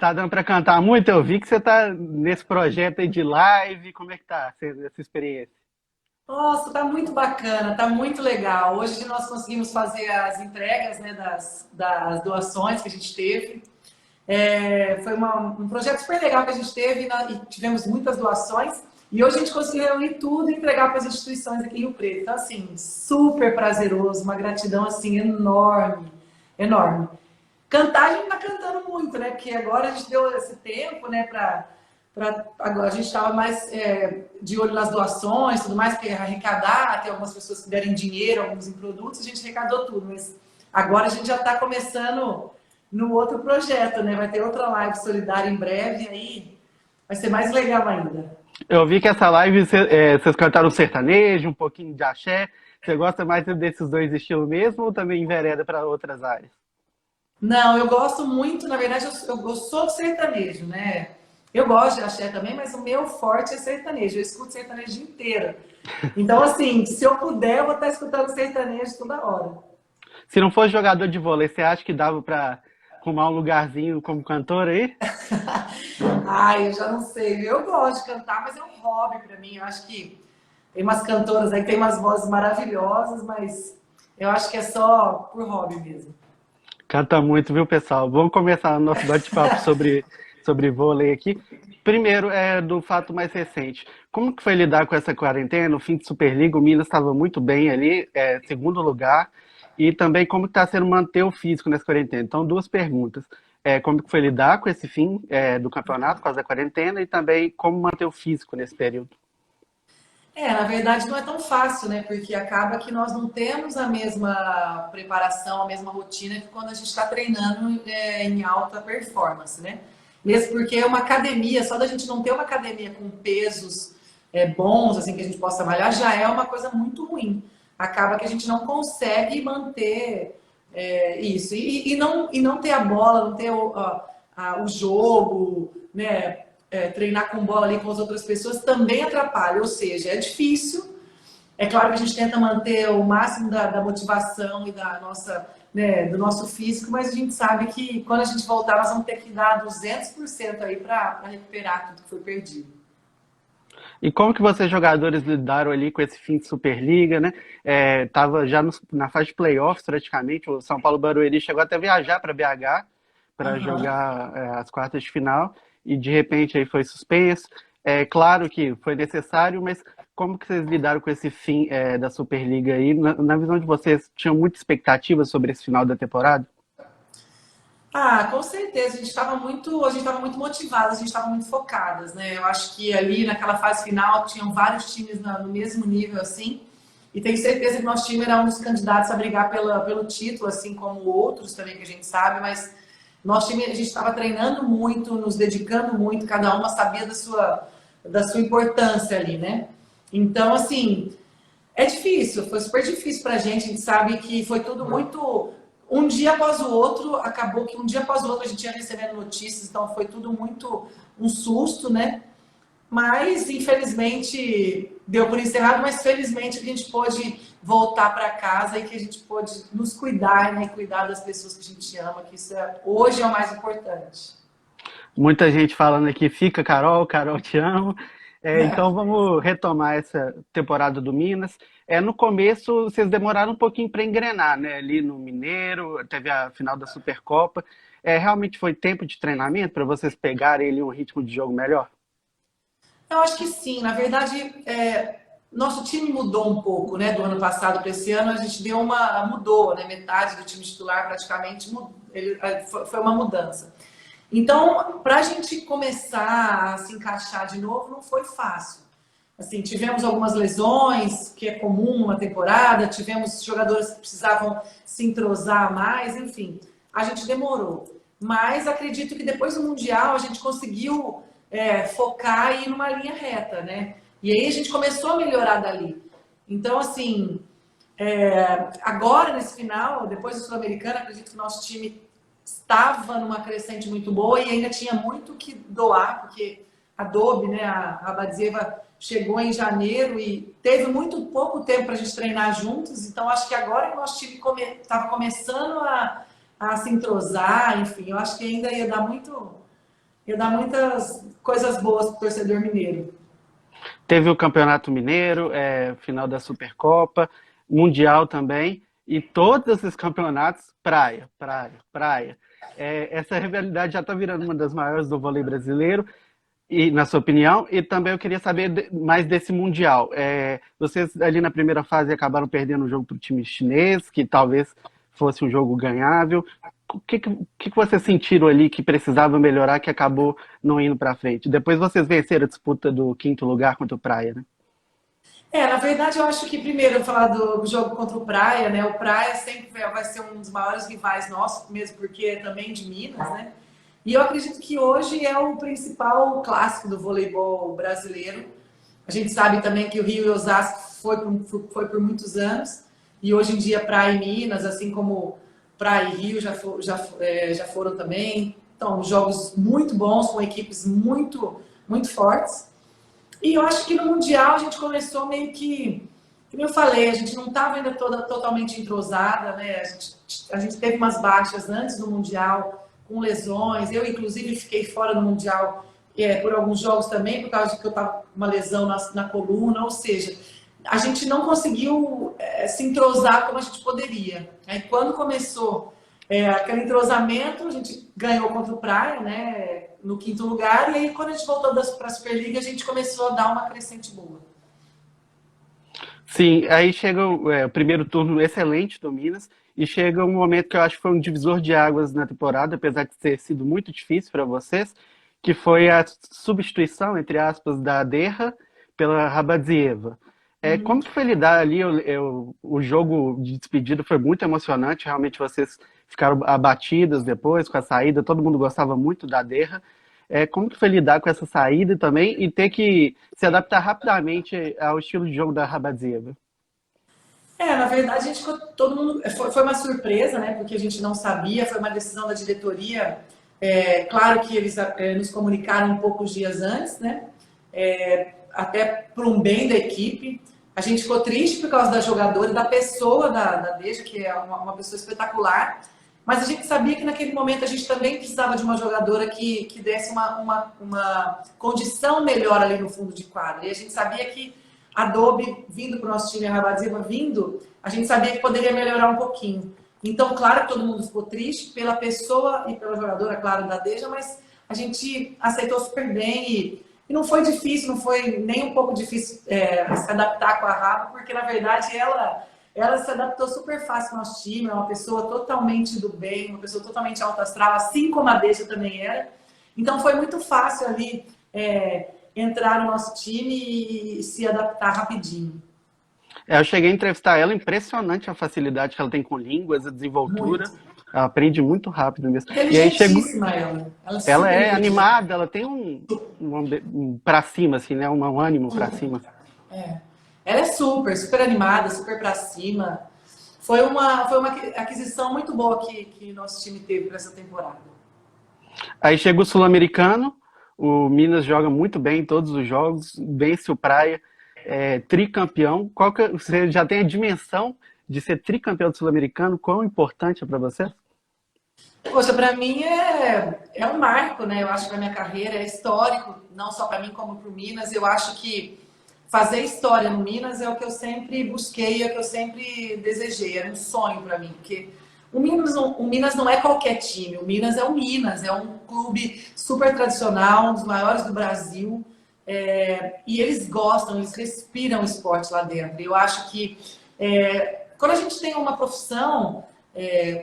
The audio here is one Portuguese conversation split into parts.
Tá dando para cantar muito? Eu vi que você tá nesse projeto aí de live. Como é que tá essa experiência? Nossa, tá muito bacana, tá muito legal. Hoje nós conseguimos fazer as entregas, né, das doações que a gente teve. Foi um projeto super legal que a gente teve e tivemos muitas doações. E hoje a gente conseguiu reunir tudo e entregar para as instituições aqui em Rio Preto. Então, assim, super prazeroso, uma gratidão, assim, enorme, enorme. Cantar a gente tá cantando muito, né? Porque agora a gente deu esse tempo, né, agora a gente estava mais de olho nas doações, tudo mais, porque arrecadar, tem algumas pessoas que derem dinheiro, alguns em produtos, a gente arrecadou tudo, mas agora a gente já está começando no outro projeto, né? Vai ter outra live solidária em breve, aí vai ser mais legal ainda. Eu vi que essa live vocês cantaram sertanejo, um pouquinho de axé. Você gosta mais desses dois estilos mesmo ou também envereda para outras áreas? Não, eu gosto muito, na verdade, eu sou do sertanejo, né? Eu gosto de axé também, mas o meu forte é sertanejo. Eu escuto sertanejo o dia inteiro. Então, assim, se eu puder, eu vou estar escutando sertanejo toda hora. Se não fosse jogador de vôlei, você acha que dava para arrumar um lugarzinho como cantor aí? Ai, eu já não sei. Eu gosto de cantar, mas é um hobby para mim. Eu acho que tem umas cantoras aí que tem umas vozes maravilhosas, mas eu acho que é só por hobby mesmo. Canta muito, viu, pessoal? Vamos começar o nosso bate-papo sobre vôlei aqui. Primeiro, do fato mais recente. Como que foi lidar com essa quarentena? O fim de Superliga, o Minas estava muito bem ali, segundo lugar. E também como que está sendo manter o físico nessa quarentena? Então, duas perguntas. Como que foi lidar com esse fim, do campeonato, por causa da quarentena? E também como manter o físico nesse período? Na verdade não é tão fácil, né? Porque acaba que nós não temos a mesma preparação, a mesma rotina que quando a gente está treinando em alta performance, né? Mesmo porque é uma academia, só da gente não ter uma academia com pesos bons, assim, que a gente possa malhar, já é uma coisa muito ruim. Acaba que a gente não consegue manter isso. E não ter a bola, não ter o jogo, né? Treinar com bola ali com as outras pessoas também atrapalha, ou seja, é difícil. É claro que a gente tenta manter o máximo da motivação e da nossa, né, do nosso físico, mas a gente sabe que quando a gente voltar, nós vamos ter que dar 200% aí para recuperar tudo que foi perdido. E como que vocês jogadores lidaram ali com esse fim de Superliga, né? Tava já na fase de playoffs praticamente, o São Paulo Barueri chegou até a viajar para BH para Uhum. jogar as quartas de final e de repente aí foi suspenso. É claro que foi necessário, mas como que vocês lidaram com esse fim da Superliga aí? Na visão de vocês, tinham muita expectativa sobre esse final da temporada? Ah, com certeza. A gente estava muito motivadas, a gente estava muito focadas, né? Eu acho que ali naquela fase final tinham vários times no mesmo nível, assim, e tenho certeza que nosso time era um dos candidatos a brigar pelo título, assim como outros também que a gente sabe, mas nosso time, a gente estava treinando muito, nos dedicando muito, cada uma sabia da sua importância ali, né? Então, assim, é difícil, foi super difícil pra gente. A gente sabe que foi tudo muito. Um dia após o outro, acabou que um dia após o outro a gente ia recebendo notícias, então foi tudo muito um susto, né? Mas, infelizmente, deu por encerrado, mas felizmente a gente pôde voltar para casa e que a gente pôde nos cuidar, né? Cuidar das pessoas que a gente ama, que hoje é o mais importante. Muita gente falando aqui, fica Carol, Carol te amo. Então vamos retomar essa temporada do Minas. No começo vocês demoraram um pouquinho para engrenar, né? Ali no Mineiro, teve a final da Supercopa. Realmente foi tempo de treinamento para vocês pegarem ali um ritmo de jogo melhor? Eu acho que sim. Na verdade, nosso time mudou um pouco, né, do ano passado para esse ano. A gente mudou, né, metade do time titular praticamente foi uma mudança. Então, para a gente começar a se encaixar de novo, não foi fácil. Assim, tivemos algumas lesões, que é comum numa temporada, tivemos jogadores que precisavam se entrosar mais, enfim, a gente demorou. Mas acredito que depois do Mundial a gente conseguiu focar e ir numa linha reta, né? E aí a gente começou a melhorar dali. Então, assim, agora nesse final, depois do Sul-Americano, acredito que nosso time estava numa crescente muito boa e ainda tinha muito que doar, porque a Adobe, né, a Badzieva chegou em janeiro e teve muito pouco tempo para a gente treinar juntos, então acho que agora que o nosso time estava começando a se entrosar, enfim, eu acho que ainda ia dar muito. ia dar muitas coisas boas para o torcedor mineiro. Teve o Campeonato Mineiro, final da Supercopa, Mundial também, e todos esses campeonatos, praia, praia, praia. Essa rivalidade já está virando uma das maiores do vôlei brasileiro, e, na sua opinião, e também eu queria saber mais desse Mundial. Vocês ali na primeira fase acabaram perdendo o jogo para o time chinês, que talvez fosse um jogo ganhável. O que vocês sentiram ali que precisava melhorar, que acabou não indo para frente? Depois vocês venceram a disputa do 5º lugar contra o Praia, né? Na verdade, eu acho que primeiro eu falar do jogo contra o Praia, né? O Praia sempre vai ser um dos maiores rivais nossos, mesmo porque é também de Minas, né? E eu acredito que hoje é o principal clássico do voleibol brasileiro. A gente sabe também que o Rio e Osasco foi por muitos anos, e hoje em dia Praia e Minas, assim como Praia e Rio já foram também. Então, jogos muito bons, com equipes muito, muito fortes. E eu acho que no Mundial a gente começou meio que, como eu falei, a gente não estava ainda totalmente entrosada, né? A gente teve umas baixas antes do Mundial, com lesões. Eu, inclusive, fiquei fora do Mundial por alguns jogos também, por causa de que eu estava com uma lesão na coluna. Ou seja, a gente não conseguiu se entrosar como a gente poderia. Aí, quando começou aquele entrosamento, a gente ganhou contra o Praia, né, no 5º lugar, e aí quando a gente voltou para a Superliga, a gente começou a dar uma crescente boa. Sim, aí chega o primeiro turno excelente do Minas, e chega um momento que eu acho que foi um divisor de águas na temporada, apesar de ter sido muito difícil para vocês, que foi a substituição, entre aspas, da Derra pela Rabadzieva. Como que foi lidar ali? O jogo de despedida foi muito emocionante, realmente vocês ficaram abatidas depois com a saída, todo mundo gostava muito da Derra. Como que foi lidar com essa saída também e ter que se adaptar rapidamente ao estilo de jogo da Rabadzieva? Na verdade, todo mundo foi uma surpresa, né? Porque a gente não sabia, foi uma decisão da diretoria. Claro que eles nos comunicaram um poucos dias antes, né? Até para um bem da equipe. A gente ficou triste por causa da jogadora e da pessoa da Deja, que é uma pessoa espetacular. Mas a gente sabia que naquele momento a gente também precisava de uma jogadora que desse uma condição melhor ali no fundo de quadra. E a gente sabia que a Dobe vindo para o nosso time, a Rabadzieva vindo, a gente sabia que poderia melhorar um pouquinho. Então, claro que todo mundo ficou triste pela pessoa e pela jogadora, claro, da Deja, mas a gente aceitou super bem e não foi difícil, não foi nem um pouco difícil se adaptar com a Raba, porque na verdade ela se adaptou super fácil ao nosso time, é uma pessoa totalmente do bem, uma pessoa totalmente alto astral, assim como a Deja também era. Então foi muito fácil ali entrar no nosso time e se adaptar rapidinho. Eu cheguei a entrevistar ela, impressionante a facilidade que ela tem com línguas, a desenvoltura. Muito. Ela aprende muito rápido mesmo. E aí chegou. Ela é animada, ela tem um pra cima, assim, né? Um ânimo pra cima. Ela é super, super animada, super pra cima. Foi uma aquisição muito boa que nosso time teve para essa temporada. Aí chega o Sul-Americano, o Minas joga muito bem em todos os jogos, vence o Praia, tricampeão. Você já tem a dimensão de ser tricampeão do Sul-Americano? Quão importante é para você? Poxa, para mim é um marco, né? Eu acho que na minha carreira é histórico, não só para mim como para o Minas. Eu acho que fazer história no Minas é o que eu sempre busquei, é o que eu sempre desejei, era um sonho para mim, porque o Minas não é qualquer time, o Minas é um clube super tradicional, um dos maiores do Brasil, e eles gostam, eles respiram o esporte lá dentro. Eu acho que quando a gente tem uma profissão,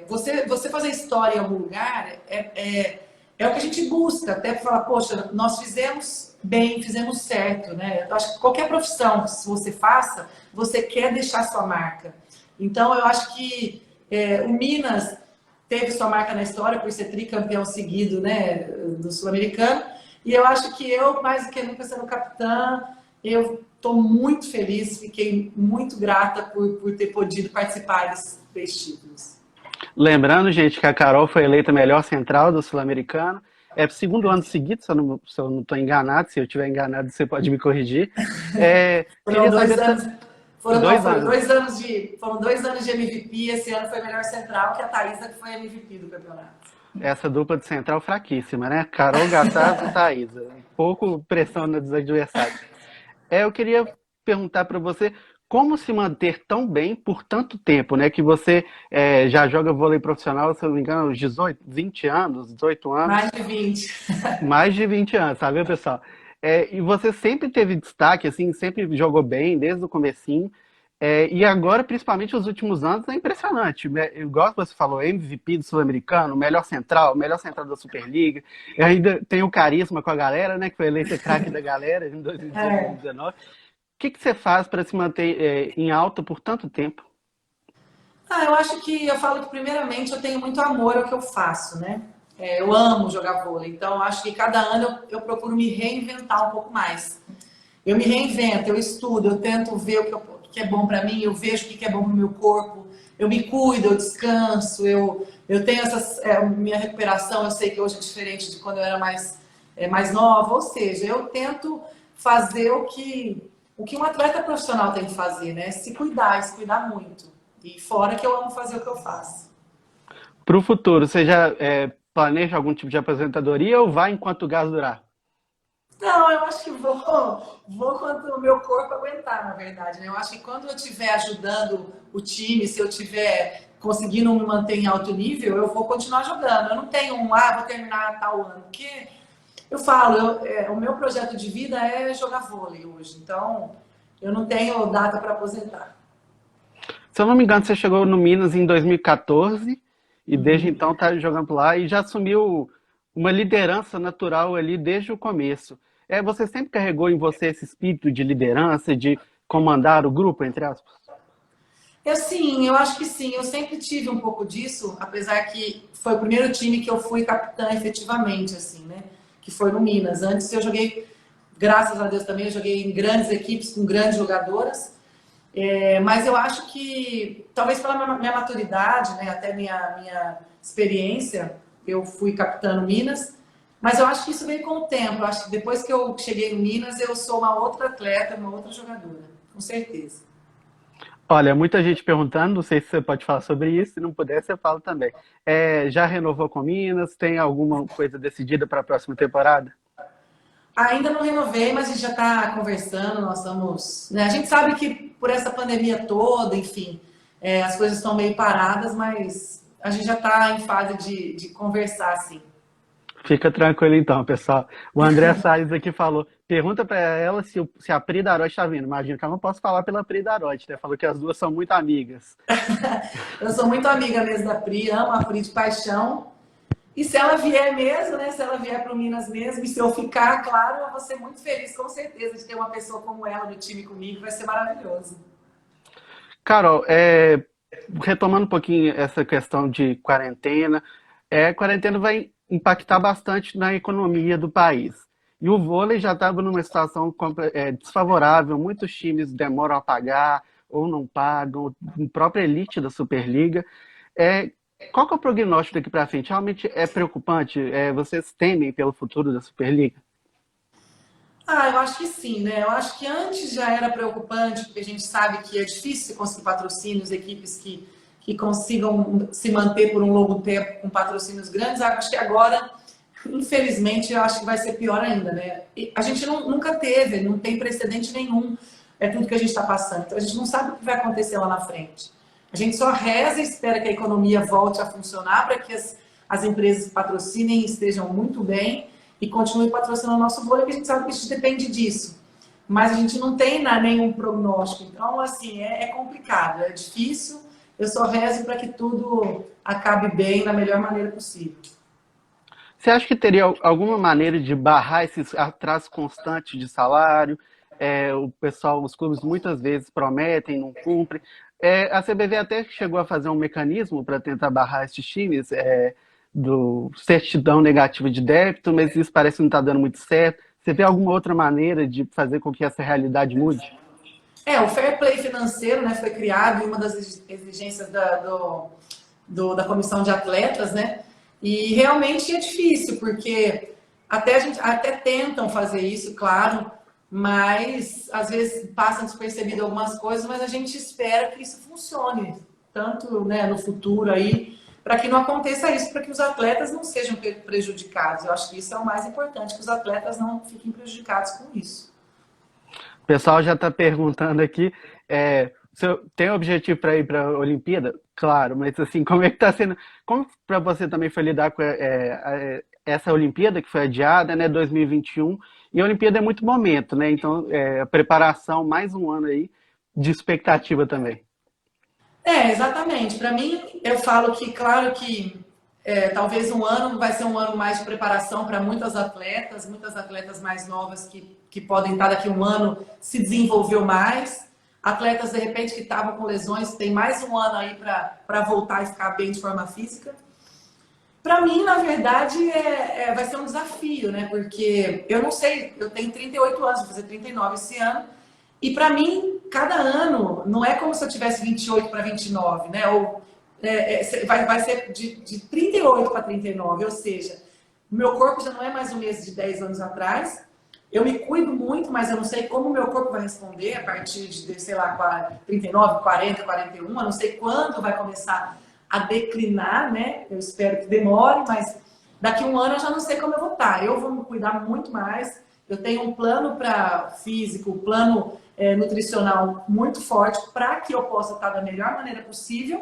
você fazer história em algum lugar é o que a gente busca, até para falar, poxa, nós fizemos bem, fizemos certo, né? Eu acho que qualquer profissão que você faça, você quer deixar sua marca. Então, eu acho que o Minas teve sua marca na história por ser tricampeão seguido, né, do Sul-Americano. E eu acho que eu, mais do que nunca sendo capitã, eu estou muito feliz, fiquei muito grata por ter podido participar desses 3 títulos. Lembrando, gente, que a Carol foi eleita melhor central do Sul-Americano. É o 2º ano seguido, se eu não estou enganado. Se eu estiver enganado, você pode me corrigir. Foram 2 anos. Foram 2 anos de MVP. Esse ano foi melhor central, que a Thaísa, que foi MVP do campeonato. Essa dupla de central fraquíssima, né? Carol Gataz e Thaísa. Pouco pressão nos adversários. Eu queria perguntar para você como se manter tão bem por tanto tempo, né? Que você já joga vôlei profissional, se eu não me engano, uns 18, 20 anos, 18 Mais anos, de 20. mais de 20 anos, sabe, pessoal? E você sempre teve destaque, assim, sempre jogou bem desde o comecinho. E agora, principalmente nos últimos anos, é impressionante. Igual você falou, MVP do Sul-Americano, melhor central da Superliga. E ainda tem o carisma com a galera, né? Que foi eleita craque da galera em 2018 e É. 2019. O que você faz para se manter em alta por tanto tempo? Eu acho que eu falo que primeiramente eu tenho muito amor ao que eu faço, né? Eu amo jogar vôlei, então eu acho que cada ano eu procuro me reinventar um pouco mais. Eu me reinvento, eu estudo, eu tento ver o que é bom para mim, eu vejo o que é bom para o meu corpo, eu me cuido, eu descanso, eu tenho minha recuperação, eu sei que hoje é diferente de quando eu era mais nova, ou seja, eu tento fazer o que um atleta profissional tem que fazer, né? Se cuidar muito. E fora que eu amo fazer o que eu faço. Para o futuro, você já planeja algum tipo de aposentadoria ou vai enquanto o gás durar? Não, eu acho que vou quando o meu corpo aguentar, na verdade, né? Eu acho que quando eu estiver ajudando o time, se eu estiver conseguindo me manter em alto nível, eu vou continuar jogando. Eu não tenho vou terminar tal ano, porque eu falo, o meu projeto de vida é jogar vôlei hoje, então eu não tenho data para aposentar. Se eu não me engano, você chegou no Minas em 2014 e desde então está jogando lá e já assumiu uma liderança natural ali desde o começo. Você sempre carregou em você esse espírito de liderança, de comandar o grupo, entre aspas? Sim, eu acho que sim. Eu sempre tive um pouco disso, apesar que foi o primeiro time que eu fui capitã efetivamente, assim, né? Que foi no Minas. Antes eu joguei, graças a Deus também, eu joguei em grandes equipes com grandes jogadoras. Mas eu acho que, talvez pela minha maturidade, né, até minha experiência, eu fui capitã no Minas. Mas eu acho que isso veio com o tempo. Eu acho que depois que eu cheguei no Minas, eu sou uma outra atleta, uma outra jogadora, com certeza. Olha, muita gente perguntando, não sei se você pode falar sobre isso, se não puder, você fala também. Já renovou com Minas? Tem alguma coisa decidida para a próxima temporada? Ainda não renovei, mas a gente já está conversando, nós estamos. Né? A gente sabe que por essa pandemia toda, enfim, as coisas estão meio paradas, mas a gente já está em fase de conversar, assim. Fica tranquilo então, pessoal. O André Salles aqui falou, pergunta para ela se a Pri Darote está vindo. Imagina que eu não posso falar pela Pri Darote, né? Falou que as duas são muito amigas. Eu sou muito amiga mesmo da Pri, amo a Pri de paixão. E se ela vier mesmo, né? Se ela vier para o Minas mesmo, e se eu ficar, claro, eu vou ser muito feliz, com certeza, de ter uma pessoa como ela no time comigo, vai ser maravilhoso. Carol, retomando um pouquinho essa questão de quarentena, a quarentena vai impactar bastante na economia do país. E o vôlei já estava numa situação desfavorável, muitos times demoram a pagar ou não pagam, a própria elite da Superliga. É, qual que é o prognóstico daqui para frente? Realmente é preocupante? Vocês temem pelo futuro da Superliga? Eu acho que sim, né? Eu acho que antes já era preocupante, porque a gente sabe que é difícil conseguir patrocínios, equipes que consigam se manter por um longo tempo com patrocínios grandes. Eu acho que agora, infelizmente, eu acho que vai ser pior ainda, né? E a gente nunca teve, não tem precedente nenhum, tudo que a gente está passando. Então a gente não sabe o que vai acontecer lá na frente. A gente só reza e espera que a economia volte a funcionar para que as empresas patrocinem e estejam muito bem e continue patrocinando o nosso vôlei, porque a gente sabe que a gente depende disso. Mas a gente não tem nenhum prognóstico. Então, assim, é complicado, é difícil. Eu só rezo para que tudo acabe bem da melhor maneira possível. Você acha que teria alguma maneira de barrar esses atrasos constantes de salário? O pessoal, os clubes muitas vezes prometem, não cumprem. A CBV até chegou a fazer um mecanismo para tentar barrar esses times do certidão negativa de débito, mas isso parece que não está dando muito certo. Você vê alguma outra maneira de fazer com que essa realidade mude? O fair play financeiro, né, foi criado em uma das exigências da comissão de atletas, né? E realmente é difícil, porque até tentam fazer isso, claro, mas às vezes passam despercebido algumas coisas, mas a gente espera que isso funcione, tanto, né, no futuro aí, para que não aconteça isso, para que os atletas não sejam prejudicados. Eu acho que isso é o mais importante, que os atletas não fiquem prejudicados com isso. O pessoal já está perguntando aqui, se tem objetivo para ir para a Olimpíada? Claro, mas assim, como é que está sendo? Como para você também foi lidar com essa Olimpíada que foi adiada, né, 2021? E a Olimpíada é muito momento, né? Então, a preparação, mais um ano aí de expectativa também. Exatamente. Para mim, eu falo que, claro que talvez um ano vai ser um ano mais de preparação para muitas atletas mais novas que podem estar daqui a um ano se desenvolveu mais. Atletas, de repente, que estavam com lesões, tem mais um ano aí para voltar e ficar bem de forma física. Para mim, na verdade, vai ser um desafio, né? Porque eu não sei, eu tenho 38 anos, vou fazer 39 esse ano. E para mim, cada ano, não é como se eu tivesse 28 para 29, né? Ou vai ser de 38 para 39, ou seja, o meu corpo já não é mais o mesmo de 10 anos atrás. Eu me cuido muito, mas eu não sei como o meu corpo vai responder a partir de, sei lá, 39, 40, 41. Eu não sei quando vai começar a declinar, né? Eu espero que demore, mas daqui a um ano eu já não sei como eu vou estar. Eu vou me cuidar muito mais. Eu tenho um plano para físico, um plano nutricional muito forte para que eu possa estar da melhor maneira possível.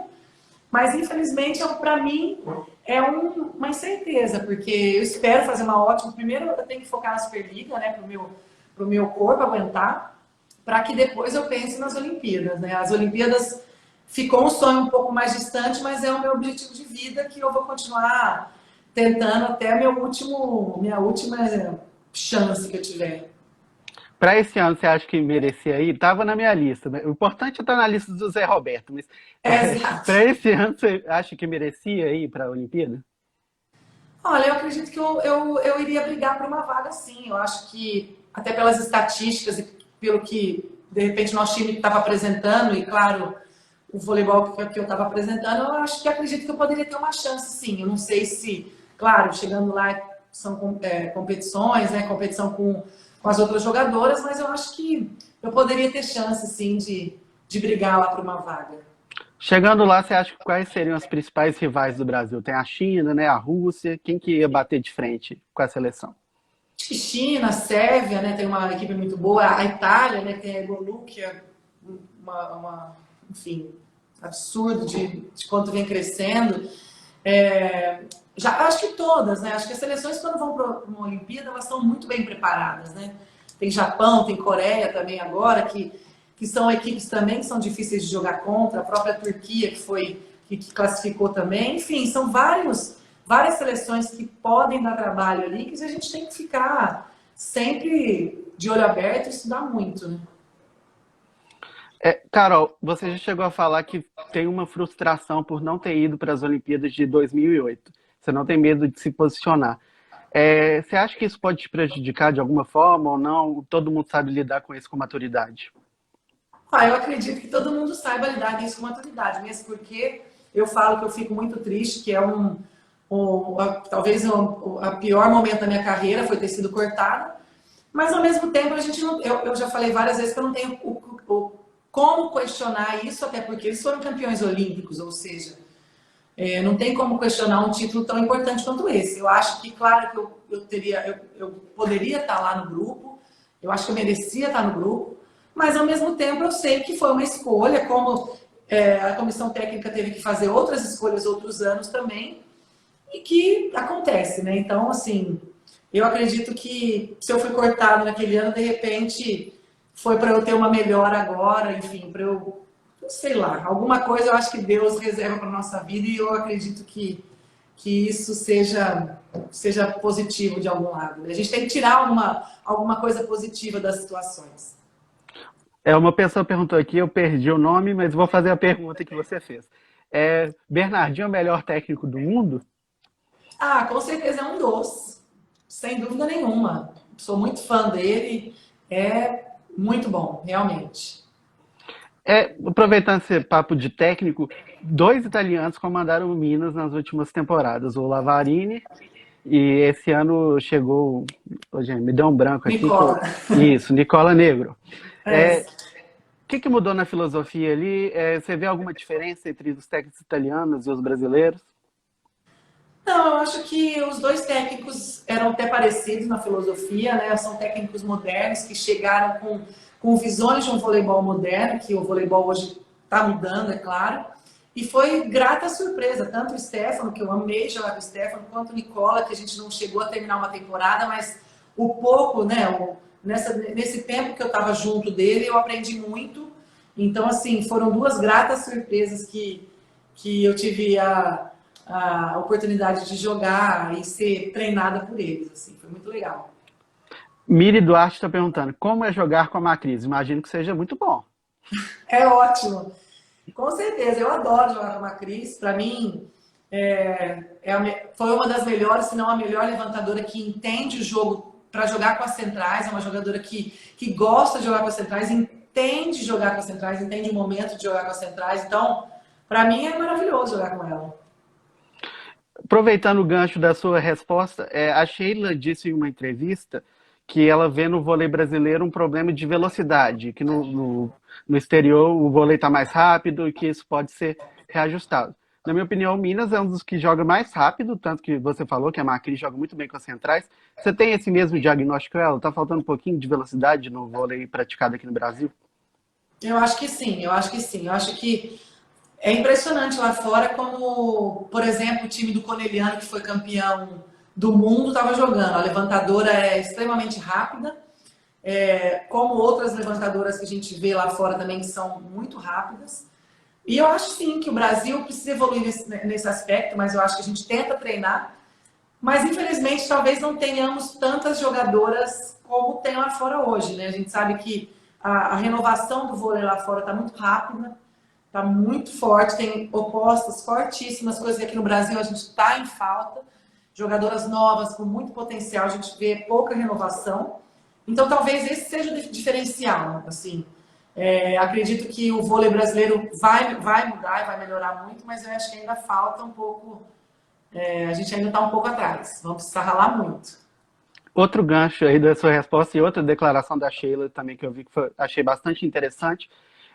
Mas, infelizmente, para mim, é uma incerteza, porque eu espero fazer uma ótima... Primeiro, eu tenho que focar na Superliga, né, para o meu corpo aguentar, para que depois eu pense nas Olimpíadas, né? As Olimpíadas ficou um sonho um pouco mais distante, mas é o meu objetivo de vida que eu vou continuar tentando até minha última chance que eu tiver. Para esse ano, você acha que merecia ir? Tava na minha lista, né? O importante é estar na lista do Zé Roberto, mas Exato. para esse ano, você acha que merecia ir para a Olimpíada? Olha, eu acredito que eu iria brigar por uma vaga, sim. Eu acho que, até pelas estatísticas e pelo que, de repente, nosso time estava apresentando, e, claro, o voleibol que eu estava apresentando, eu acho que acredito que eu poderia ter uma chance, sim. Eu não sei se, claro, chegando lá são competições, né? Competição com as outras jogadoras, mas eu acho que eu poderia ter chance, sim, de brigar lá por uma vaga. Chegando lá, você acha que quais seriam as principais rivais do Brasil? Tem a China, né? A Rússia. Quem que ia bater de frente com a seleção? Acho que China, Sérvia, né, tem uma equipe muito boa. A Itália, né, tem a Egolu, que é enfim, absurdo de quanto vem crescendo. Já acho que todas, né? Acho que as seleções, quando vão para uma Olimpíada, elas estão muito bem preparadas, né? Tem Japão, tem Coreia também agora, que são equipes também que são difíceis de jogar contra. A própria Turquia, que classificou também. Enfim, são várias seleções que podem dar trabalho ali, que a gente tem que ficar sempre de olho aberto e estudar muito, né? Carol, você já chegou a falar que tem uma frustração por não ter ido para as Olimpíadas de 2008. Você não tem medo de se posicionar. Você acha que isso pode te prejudicar de alguma forma ou não? Todo mundo sabe lidar com isso com maturidade? Eu acredito que todo mundo saiba lidar com isso com maturidade, mesmo porque eu falo que eu fico muito triste, que é talvez a pior momento da minha carreira foi ter sido cortada, mas ao mesmo tempo a gente não, eu já falei várias vezes que eu não tenho como questionar isso, até porque eles foram campeões olímpicos, ou seja, não tem como questionar um título tão importante quanto esse. Eu acho que, claro, que eu poderia estar lá no grupo, eu acho que eu merecia estar no grupo, mas ao mesmo tempo eu sei que foi uma escolha, como a comissão técnica teve que fazer outras escolhas outros anos também, e que acontece, né? Então, assim, eu acredito que se eu fui cortado naquele ano, de repente foi para eu ter uma melhora agora, enfim, para eu, sei lá, alguma coisa eu acho que Deus reserva para nossa vida e eu acredito que isso seja positivo de algum lado. A gente tem que tirar alguma coisa positiva das situações. Uma pessoa perguntou aqui, eu perdi o nome, mas vou fazer a pergunta que você fez. Bernardinho é o melhor técnico do mundo? Com certeza é um dos, sem dúvida nenhuma. Sou muito fã dele, é muito bom, realmente. Aproveitando esse papo de técnico, dois italianos comandaram o Minas nas últimas temporadas, o Lavarini e esse ano chegou, gente, me deu um branco aqui, Nicola. Isso, Nicola Negro. É, O que mudou na filosofia ali? Você vê alguma diferença entre os técnicos italianos e os brasileiros? Não, eu acho que os dois técnicos eram até parecidos na filosofia, né? São técnicos modernos que chegaram com visões de um voleibol moderno, que o voleibol hoje está mudando, é claro. E foi grata surpresa, tanto o Stefano, que eu amei jogar com o Stefano, quanto o Nicola, que a gente não chegou a terminar uma temporada, mas o pouco, né? Nesse tempo que eu estava junto dele, eu aprendi muito. Então, assim, foram duas gratas surpresas que eu tive a oportunidade de jogar e ser treinada por eles, assim, foi muito legal. Miri Duarte está perguntando, como é jogar com a Macris? Imagino que seja muito bom. É ótimo, com certeza, eu adoro jogar com a Macris, para mim foi uma das melhores, se não a melhor levantadora que entende o jogo para jogar com as centrais, é uma jogadora que gosta de jogar com as centrais, entende jogar com as centrais, entende o momento de jogar com as centrais, então, para mim é maravilhoso jogar com ela. Aproveitando o gancho da sua resposta, a Sheila disse em uma entrevista que ela vê no vôlei brasileiro um problema de velocidade, que no exterior o vôlei está mais rápido e que isso pode ser reajustado. Na minha opinião, o Minas é um dos que joga mais rápido, tanto que você falou que a Macri joga muito bem com as centrais. Você tem esse mesmo diagnóstico, ela? Está faltando um pouquinho de velocidade no vôlei praticado aqui no Brasil? Eu acho que sim, eu acho que sim. Eu acho que é impressionante lá fora como, por exemplo, o time do Corneliano, que foi campeão do mundo, estava jogando. A levantadora é extremamente rápida, como outras levantadoras que a gente vê lá fora também, que são muito rápidas. E eu acho sim que o Brasil precisa evoluir nesse aspecto, mas eu acho que a gente tenta treinar. Mas infelizmente talvez não tenhamos tantas jogadoras como tem lá fora hoje, né? A gente sabe que a renovação do vôlei lá fora está muito rápida, está muito forte, tem opostas fortíssimas, coisas que aqui no Brasil a gente está em falta. Jogadoras novas com muito potencial, a gente vê pouca renovação. Então talvez esse seja o diferencial, assim. Acredito que o vôlei brasileiro vai mudar e vai melhorar muito, mas eu acho que ainda falta um pouco, a gente ainda está um pouco atrás, vamos precisar ralar muito. Outro gancho aí da sua resposta e outra declaração da Sheila também que eu vi que achei bastante interessante.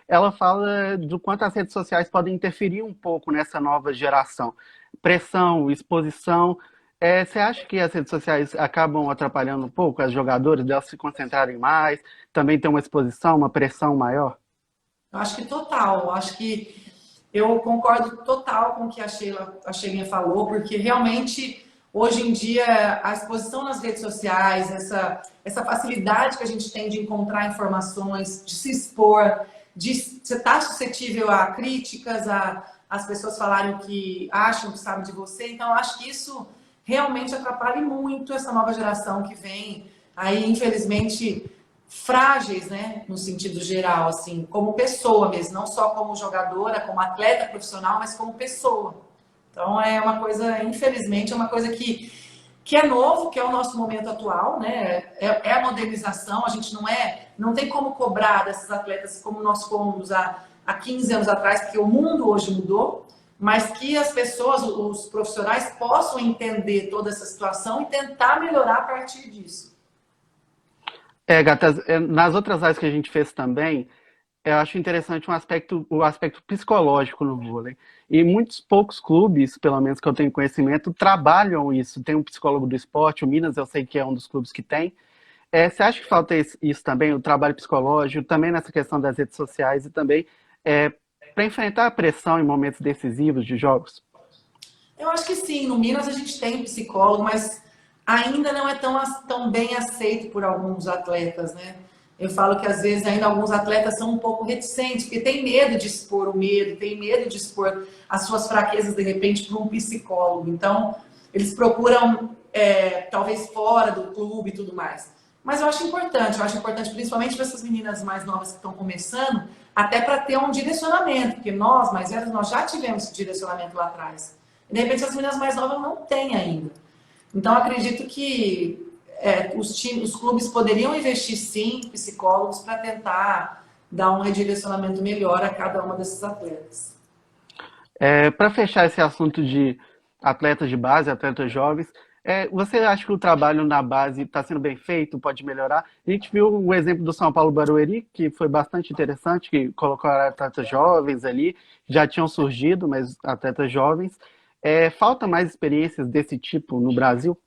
Ela fala do quanto as redes sociais podem interferir um pouco nessa nova geração. Pressão, exposição. Você acha que as redes sociais acabam atrapalhando um pouco as jogadoras, delas se concentrarem mais, também ter uma exposição, uma pressão maior? Eu acho que total, eu acho que eu concordo total com o que a Sheilinha falou, porque realmente hoje em dia a exposição nas redes sociais, essa facilidade que a gente tem de encontrar informações, de se expor, de você estar suscetível a críticas, a as pessoas falarem o que acham, que sabem de você. Então, eu acho que isso realmente atrapalha muito essa nova geração que vem aí, infelizmente, frágeis, né, no sentido geral, assim, como pessoa mesmo, não só como jogadora, como atleta profissional, mas como pessoa. Então é uma coisa, infelizmente, é uma coisa que é novo, que é o nosso momento atual, né? É a modernização, a gente não tem como cobrar desses atletas como nós fomos há 15 anos atrás, porque o mundo hoje mudou, mas que as pessoas, os profissionais, possam entender toda essa situação e tentar melhorar a partir disso. Gatas, nas outras áreas que a gente fez também, eu acho interessante o aspecto psicológico no vôlei. E muitos poucos clubes, pelo menos que eu tenho conhecimento, trabalham isso. Tem um psicólogo do esporte, o Minas eu sei que é um dos clubes que tem. Você acha que falta isso também, o trabalho psicológico, também nessa questão das redes sociais e também para enfrentar a pressão em momentos decisivos de jogos? Eu acho que sim, no Minas a gente tem psicólogo, mas ainda não é tão bem aceito por alguns atletas, né? Eu falo que às vezes ainda alguns atletas são um pouco reticentes, porque tem medo de expor o medo, tem medo de expor as suas fraquezas de repente para um psicólogo. Então, eles procuram talvez fora do clube e tudo mais. Mas eu acho importante principalmente para essas meninas mais novas que estão começando, até para ter um direcionamento, porque nós, mais velhos, nós já tivemos esse direcionamento lá atrás. E de repente as meninas mais novas não têm ainda. Então, acredito que os clubes poderiam investir, sim, em psicólogos para tentar dar um redirecionamento melhor a cada uma desses atletas. Para fechar esse assunto de atletas de base, atletas jovens, você acha que o trabalho na base está sendo bem feito, pode melhorar? A gente viu o exemplo do São Paulo Barueri, que foi bastante interessante, que colocou atletas jovens ali, já tinham surgido, mas atletas jovens. Falta mais experiências desse tipo no Brasil?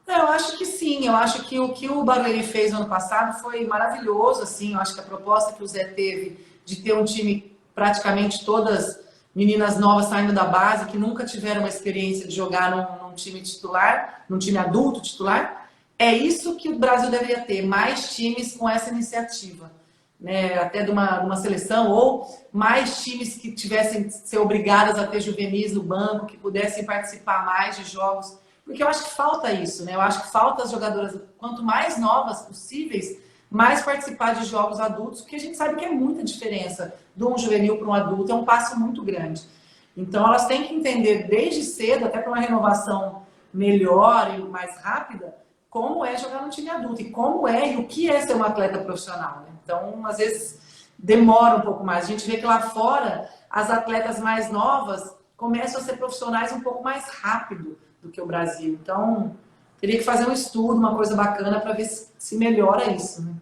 Eu acho que sim, eu acho que o que o Barueri fez no ano passado foi maravilhoso, assim, eu acho que a proposta que o Zé teve de ter um time praticamente todas meninas novas saindo da base, que nunca tiveram uma experiência de jogar num time titular, num time adulto titular, é isso que o Brasil deveria ter, mais times com essa iniciativa, né? Até de uma seleção, ou mais times que tivessem ser obrigadas a ter juvenis no banco, que pudessem participar mais de jogos, porque eu acho que falta isso, né? Eu acho que falta as jogadoras, quanto mais novas possíveis, mais participar de jogos adultos, porque a gente sabe que é muita diferença de um juvenil para um adulto, é um passo muito grande. Então elas têm que entender desde cedo, até para uma renovação melhor e mais rápida, como é jogar no time adulto e como é e o que é ser um atleta profissional, né? Então, às vezes, demora um pouco mais. A gente vê que lá fora, as atletas mais novas começam a ser profissionais um pouco mais rápido do que o Brasil. Então, teria que fazer um estudo, uma coisa bacana para ver se melhora isso, né?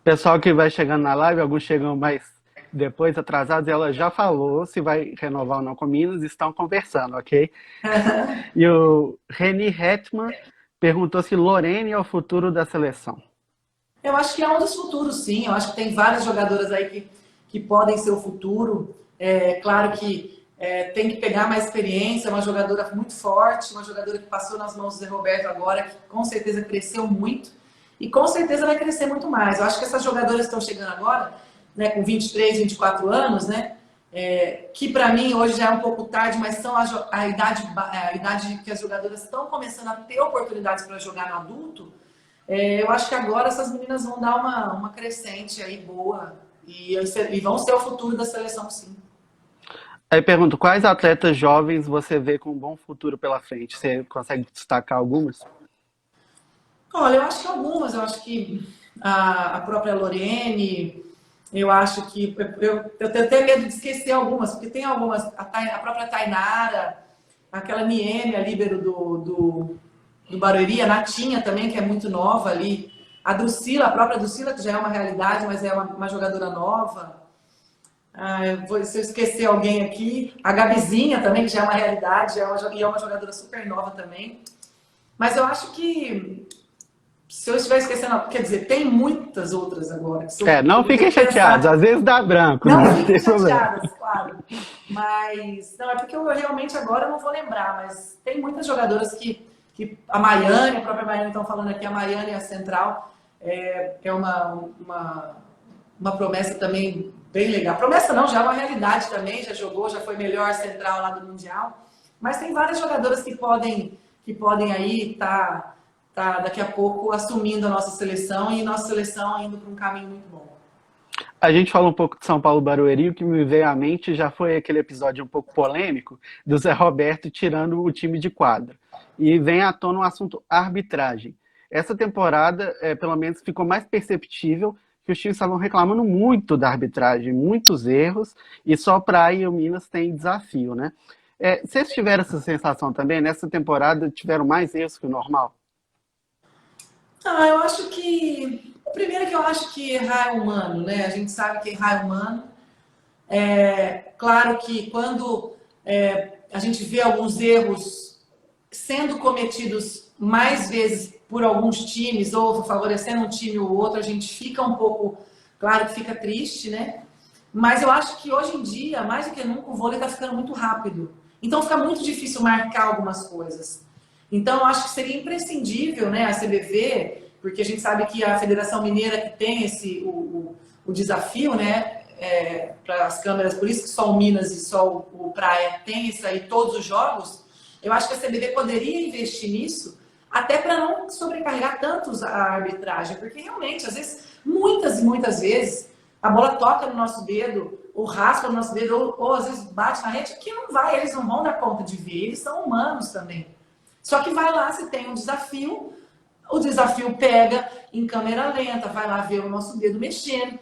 Pessoal que vai chegando na live, alguns chegam mais depois, atrasados, ela já falou se vai renovar ou não com Minas, estão conversando, ok? E o Reni Hetman perguntou se Lorene é o futuro da seleção. Eu acho que é um dos futuros, sim. Eu acho que tem várias jogadoras aí que podem ser o futuro. É claro que tem que pegar mais experiência, é uma jogadora muito forte, uma jogadora que passou nas mãos do Zé Roberto agora, que com certeza cresceu muito e com certeza vai crescer muito mais. Eu acho que essas jogadoras que estão chegando agora, né, com 23, 24 anos, né, que para mim hoje já é um pouco tarde, mas são a idade que as jogadoras estão começando a ter oportunidades para jogar no adulto. Eu acho que agora essas meninas vão dar uma crescente aí boa e vão ser o futuro da seleção, sim. Aí pergunto, quais atletas jovens você vê com um bom futuro pela frente? Você consegue destacar algumas? Olha, eu acho que algumas, eu acho que a própria Lorene, eu acho que eu tenho até medo de esquecer algumas, porque tem algumas, a própria Tainara, aquela Nieme, a líbero do Barueri, a Natinha também, que é muito nova ali, a Drusila, a própria Drusila, que já é uma realidade, mas é uma jogadora nova. Se eu esquecer alguém aqui, a Gabizinha também, que já é uma realidade, e é uma jogadora super nova também. Mas eu acho que, se eu estiver esquecendo, quer dizer, tem muitas outras agora. Não fiquem chateados, às vezes dá branco. Não fiquem chateadas, claro. Mas, não, é porque eu realmente agora não vou lembrar, mas tem muitas jogadoras que a Maiane, a própria Maiane estão falando aqui, a Maiane, a central, é uma promessa também bem legal. Promessa não, já é uma realidade também, já jogou, já foi melhor central lá do Mundial. Mas tem várias jogadoras que podem aí estar daqui a pouco assumindo a nossa seleção e nossa seleção indo para um caminho muito bom. A gente falou um pouco de São Paulo Barueri, o que me veio à mente já foi aquele episódio um pouco polêmico do Zé Roberto tirando o time de quadra. E vem à tona o assunto arbitragem. Essa temporada, pelo menos, ficou mais perceptível que os times estavam reclamando muito da arbitragem, muitos erros, e só Praia e o Minas têm desafio, né? Vocês tiveram essa sensação também? Nessa temporada tiveram mais erros que o normal? Eu acho que... Primeiro que eu acho que errar é humano, né? A gente sabe que errar é humano. Claro que quando a gente vê alguns erros sendo cometidos mais vezes por alguns times, ou favorecendo um time ou outro, a gente fica um pouco... Claro que fica triste, né? Mas eu acho que hoje em dia, mais do que nunca, o vôlei está ficando muito rápido. Então fica muito difícil marcar algumas coisas. Então eu acho que seria imprescindível, né, a CBV, porque a gente sabe que a Federação Mineira que tem o desafio, né, para as câmeras, por isso que só o Minas e só o Praia tem isso aí, todos os jogos, eu acho que a CBV poderia investir nisso, até para não sobrecarregar tanto a arbitragem, porque realmente, às vezes, muitas e muitas vezes, a bola toca no nosso dedo, ou raspa no nosso dedo, ou às vezes bate na rede, que não vai, eles não vão dar conta de ver, eles são humanos também. Só que vai lá, se tem um desafio, o desafio pega em câmera lenta, vai lá ver o nosso dedo mexendo.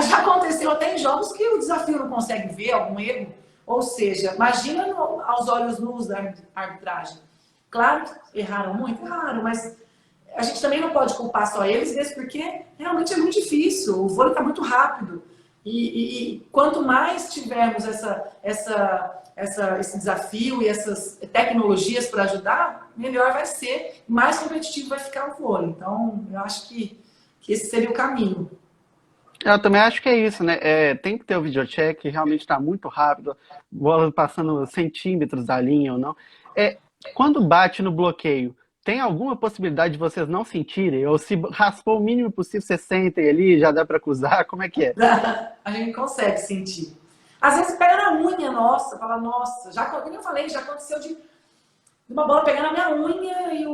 Já aconteceu até em jogos que o desafio não consegue ver algum erro. Ou seja, imagina aos olhos nus da arbitragem. Claro que erraram muito, erraram, mas a gente também não pode culpar só eles, mesmo porque realmente é muito difícil, o vôlei está muito rápido. E quanto mais tivermos esse desafio e essas tecnologias para ajudar, melhor vai ser, mais competitivo vai ficar o vôlei. Então, eu acho que esse seria o caminho. Eu também acho que é isso, né? Tem que ter o videocheck, que realmente está muito rápido, bola passando centímetros da linha ou não. É, quando bate no bloqueio, tem alguma possibilidade de vocês não sentirem? Ou se raspou o mínimo possível, vocês sentem ali, já dá para acusar? Como é que é? A gente consegue sentir. Às vezes pega na unha nossa, fala, nossa, já, como eu falei, já aconteceu de uma bola pegar na minha unha e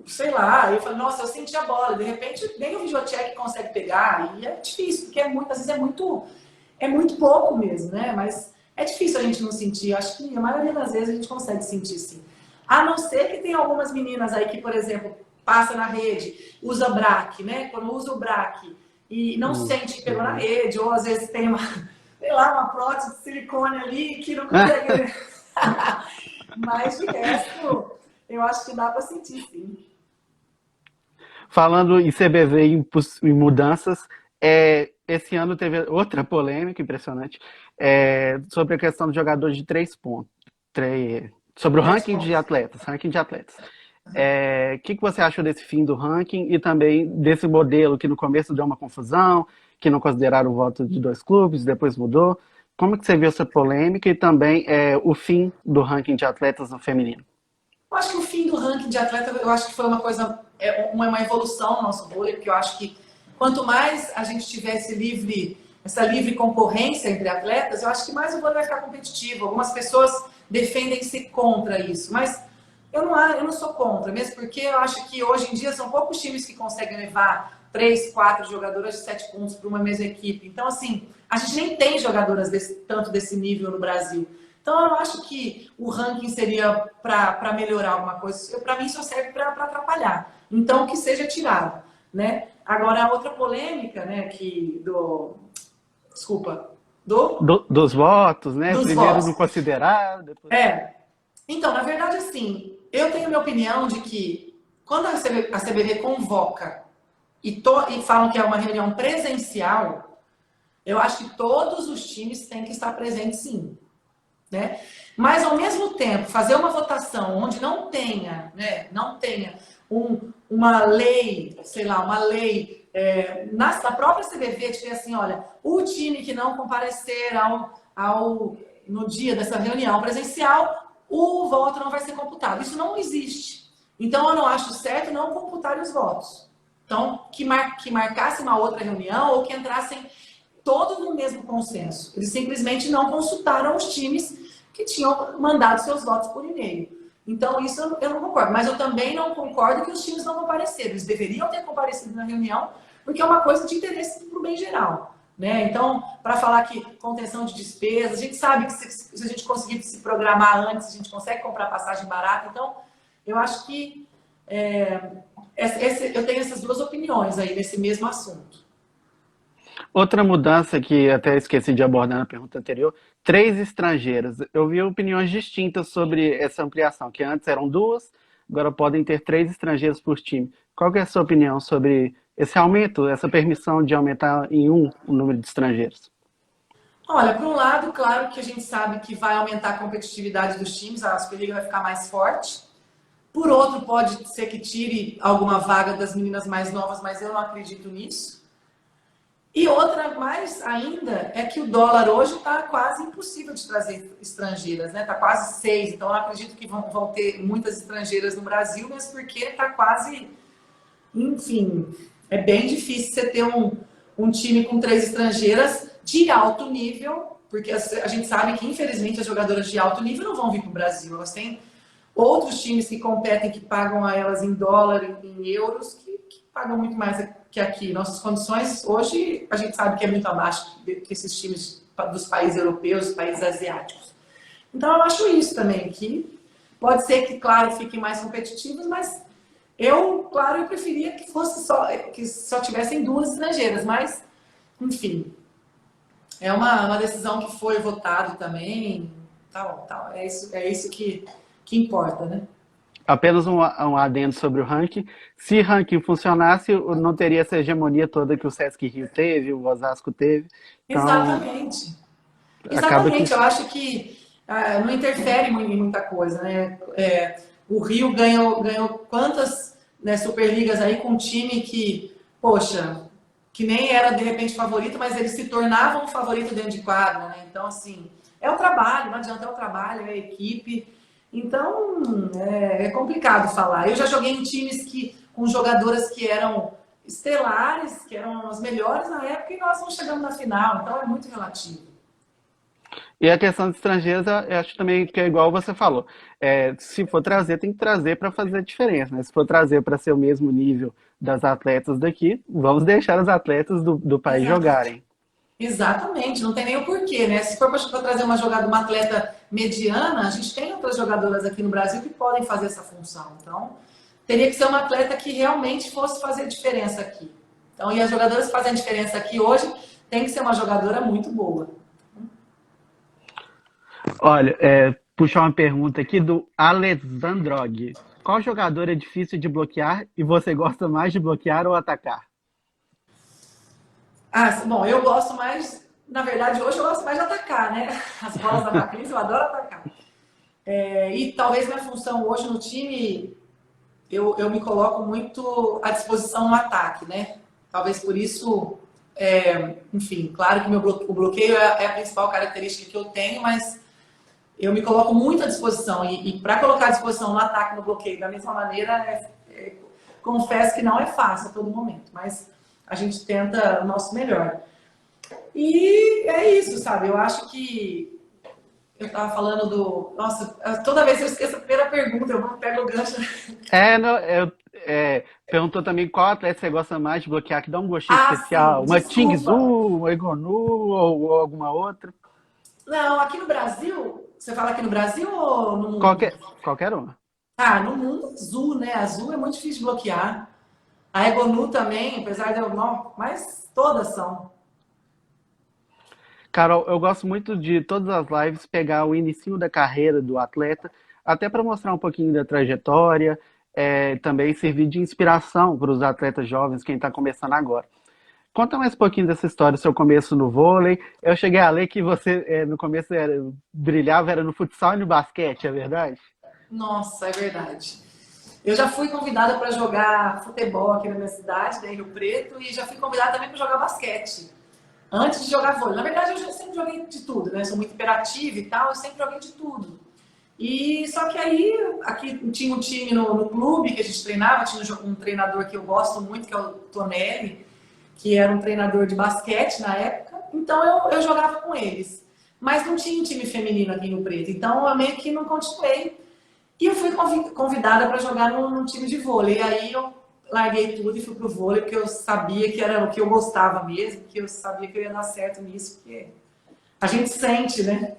sei lá, eu falei, nossa, eu senti a bola, de repente nem o videocheck consegue pegar, e é difícil, porque às vezes é muito pouco mesmo, né? Mas é difícil a gente não sentir, acho que a maioria das vezes a gente consegue sentir sim. A não ser que tem algumas meninas aí que, por exemplo, passa na rede, usa braque, né? Quando usa o braque e não sente que pegou na rede, ou às vezes tem uma, sei lá, uma prótese de silicone ali que não consegue. Mas de resto, eu acho que dá para sentir, sim. Falando em CBV e em mudanças, esse ano teve outra polêmica impressionante sobre a questão do jogador de 3 pontos. Sobre o ranking de atletas. O que você achou desse fim do ranking e também desse modelo que no começo deu uma confusão, que não consideraram o voto de 2 clubes, depois mudou? Como que você viu essa polêmica e também o fim do ranking de atletas no feminino? Eu acho que o fim do ranking de atleta, eu acho que foi uma coisa, uma evolução no nosso vôlei, porque eu acho que quanto mais a gente tivesse essa livre concorrência entre atletas, eu acho que mais o vôlei vai ficar competitivo. Algumas pessoas defendem-se contra isso, mas eu não sou contra, mesmo porque eu acho que hoje em dia são poucos times que conseguem levar 3, 4 jogadoras de 7 pontos para uma mesma equipe. Então, assim, a gente nem tem jogadoras tanto desse nível no Brasil. Então, eu acho que o ranking seria para melhorar alguma coisa. Para mim, só serve para atrapalhar. Então, que seja tirado, né? Agora, a outra polêmica, né, Desculpa. Dos votos, né? Dos Primeiro votos. não considerar, depois... Então, na verdade, assim, eu tenho a minha opinião de que quando a CBV convoca e falam que é uma reunião presencial, eu acho que todos os times têm que estar presentes, sim. Né? Mas, ao mesmo tempo, fazer uma votação onde não tenha uma lei, sei lá, uma lei na própria CBV, de ter assim, olha, o time que não comparecer no dia dessa reunião presencial, o voto não vai ser computado. Isso não existe. Então, eu não acho certo não computar os votos. Então, que marcasse uma outra reunião ou que entrassem todos no mesmo consenso. Eles simplesmente não consultaram os times que tinham mandado seus votos por e-mail. Então, isso eu não concordo. Mas eu também não concordo que os times não compareceram. Eles deveriam ter comparecido na reunião, porque é uma coisa de interesse para o bem geral. Né? Então, para falar que contenção de despesas, a gente sabe que se a gente conseguir se programar antes, a gente consegue comprar passagem barata. Então, eu acho que eu tenho essas duas opiniões aí nesse mesmo assunto. Outra mudança que até esqueci de abordar na pergunta anterior, 3 estrangeiras. Eu vi opiniões distintas sobre essa ampliação, que antes eram 2, agora podem ter 3 estrangeiros por time. Qual que é a sua opinião sobre esse aumento, essa permissão de aumentar em 1 o número de estrangeiros? Olha, por um lado, claro que a gente sabe que vai aumentar a competitividade dos times, a Superliga vai ficar mais forte. Por outro, pode ser que tire alguma vaga das meninas mais novas, mas eu não acredito nisso. E outra mais ainda é que o dólar hoje está quase impossível de trazer estrangeiras, né? Está quase 6, então eu não acredito que vão ter muitas estrangeiras no Brasil, mesmo porque está quase... Enfim, é bem difícil você ter um time com 3 estrangeiras de alto nível, porque a gente sabe que, infelizmente, as jogadoras de alto nível não vão vir para o Brasil. Elas têm outros times que competem, que pagam a elas em dólar, em euros, que pagam muito mais que aqui. Nossas condições, hoje, a gente sabe que é muito abaixo que esses times dos países europeus, países asiáticos. Então, eu acho isso também, que pode ser que, claro, fiquem mais competitivos, mas eu preferia que só tivessem 2 estrangeiras, mas, enfim, é uma decisão que foi votada também, tal. É isso que importa, né? Apenas um adendo sobre o ranking. Se ranking funcionasse, não teria essa hegemonia toda que o Sesc Rio teve, o Osasco teve. Então, Exatamente. acaba que... Eu acho que não interfere em muita coisa, né? O Rio ganhou quantas, né, Superligas aí com um time que, poxa, que nem era de repente favorito, mas eles se tornavam um favorito dentro de quadra, né? Então, assim, é o trabalho, não adianta, é o trabalho, é a equipe. Então, é complicado falar. Eu já joguei em times com jogadoras que eram estelares, que eram as melhores na época, e nós não chegamos na final, então é muito relativo. E a questão de estrangeiros, eu acho também que é igual você falou. Se for trazer, tem que trazer para fazer a diferença, né? Se for trazer para ser o mesmo nível das atletas daqui, vamos deixar os atletas do país Exato. jogarem. Exatamente, não tem nem o porquê, né? Se for para trazer uma atleta mediana, a gente tem outras jogadoras aqui no Brasil que podem fazer essa função. Então, teria que ser uma atleta que realmente fosse fazer diferença aqui. Então, e as jogadoras que fazem diferença aqui hoje tem que ser uma jogadora muito boa. Olha, puxar uma pergunta aqui do Alessandrog. Qual jogador é difícil de bloquear e você gosta mais de bloquear ou atacar? Bom, eu gosto mais, na verdade, hoje eu gosto mais de atacar, né? As bolas da Macris, eu adoro atacar. E talvez minha função hoje no time, eu me coloco muito à disposição no ataque, né? Talvez por isso, enfim, claro que o bloqueio é a principal característica que eu tenho, mas eu me coloco muito à disposição. E para colocar à disposição no ataque, no bloqueio, da mesma maneira, confesso que não é fácil a todo momento, mas a gente tenta o nosso melhor. E é isso, sabe? Eu acho que eu tava falando do. Nossa, toda vez eu esqueço a primeira pergunta, eu vou pegar o gancho. Não, perguntou também qual atleta você gosta mais de bloquear, que dá um gostinho Ah, sim, especial. Uma Tingzu, desculpa. uma Egonu ou alguma outra? Não, aqui no Brasil, você fala aqui no Brasil ou no mundo? Qualquer uma. Ah, no mundo, azul, né? Azul é muito difícil de bloquear. A Egonu também, apesar de eu não, mas todas são. Carol, eu gosto muito de todas as lives pegar o inicinho da carreira do atleta, até para mostrar um pouquinho da trajetória, também servir de inspiração para os atletas jovens, quem está começando agora. Conta mais um pouquinho dessa história, seu começo no vôlei. Eu cheguei a ler que você, no começo, brilhava era no futsal e no basquete, é verdade? Nossa, é verdade. Eu já fui convidada para jogar futebol aqui na minha cidade, né, em Rio Preto, e já fui convidada também para jogar basquete. Antes de jogar vôlei. Na verdade, eu sempre joguei de tudo, né? Sou muito imperativa e tal, eu sempre joguei de tudo. E só que aí, aqui tinha um time no clube que a gente treinava, tinha um treinador que eu gosto muito, que é o Tonelli, que era um treinador de basquete na época, então eu jogava com eles. Mas não tinha um time feminino aqui em Rio Preto, então eu meio que não continuei. E eu fui convidada para jogar num time de vôlei. E aí eu larguei tudo e fui pro vôlei, porque eu sabia que era o que eu gostava mesmo, que eu sabia que eu ia dar certo nisso, porque a gente sente, né?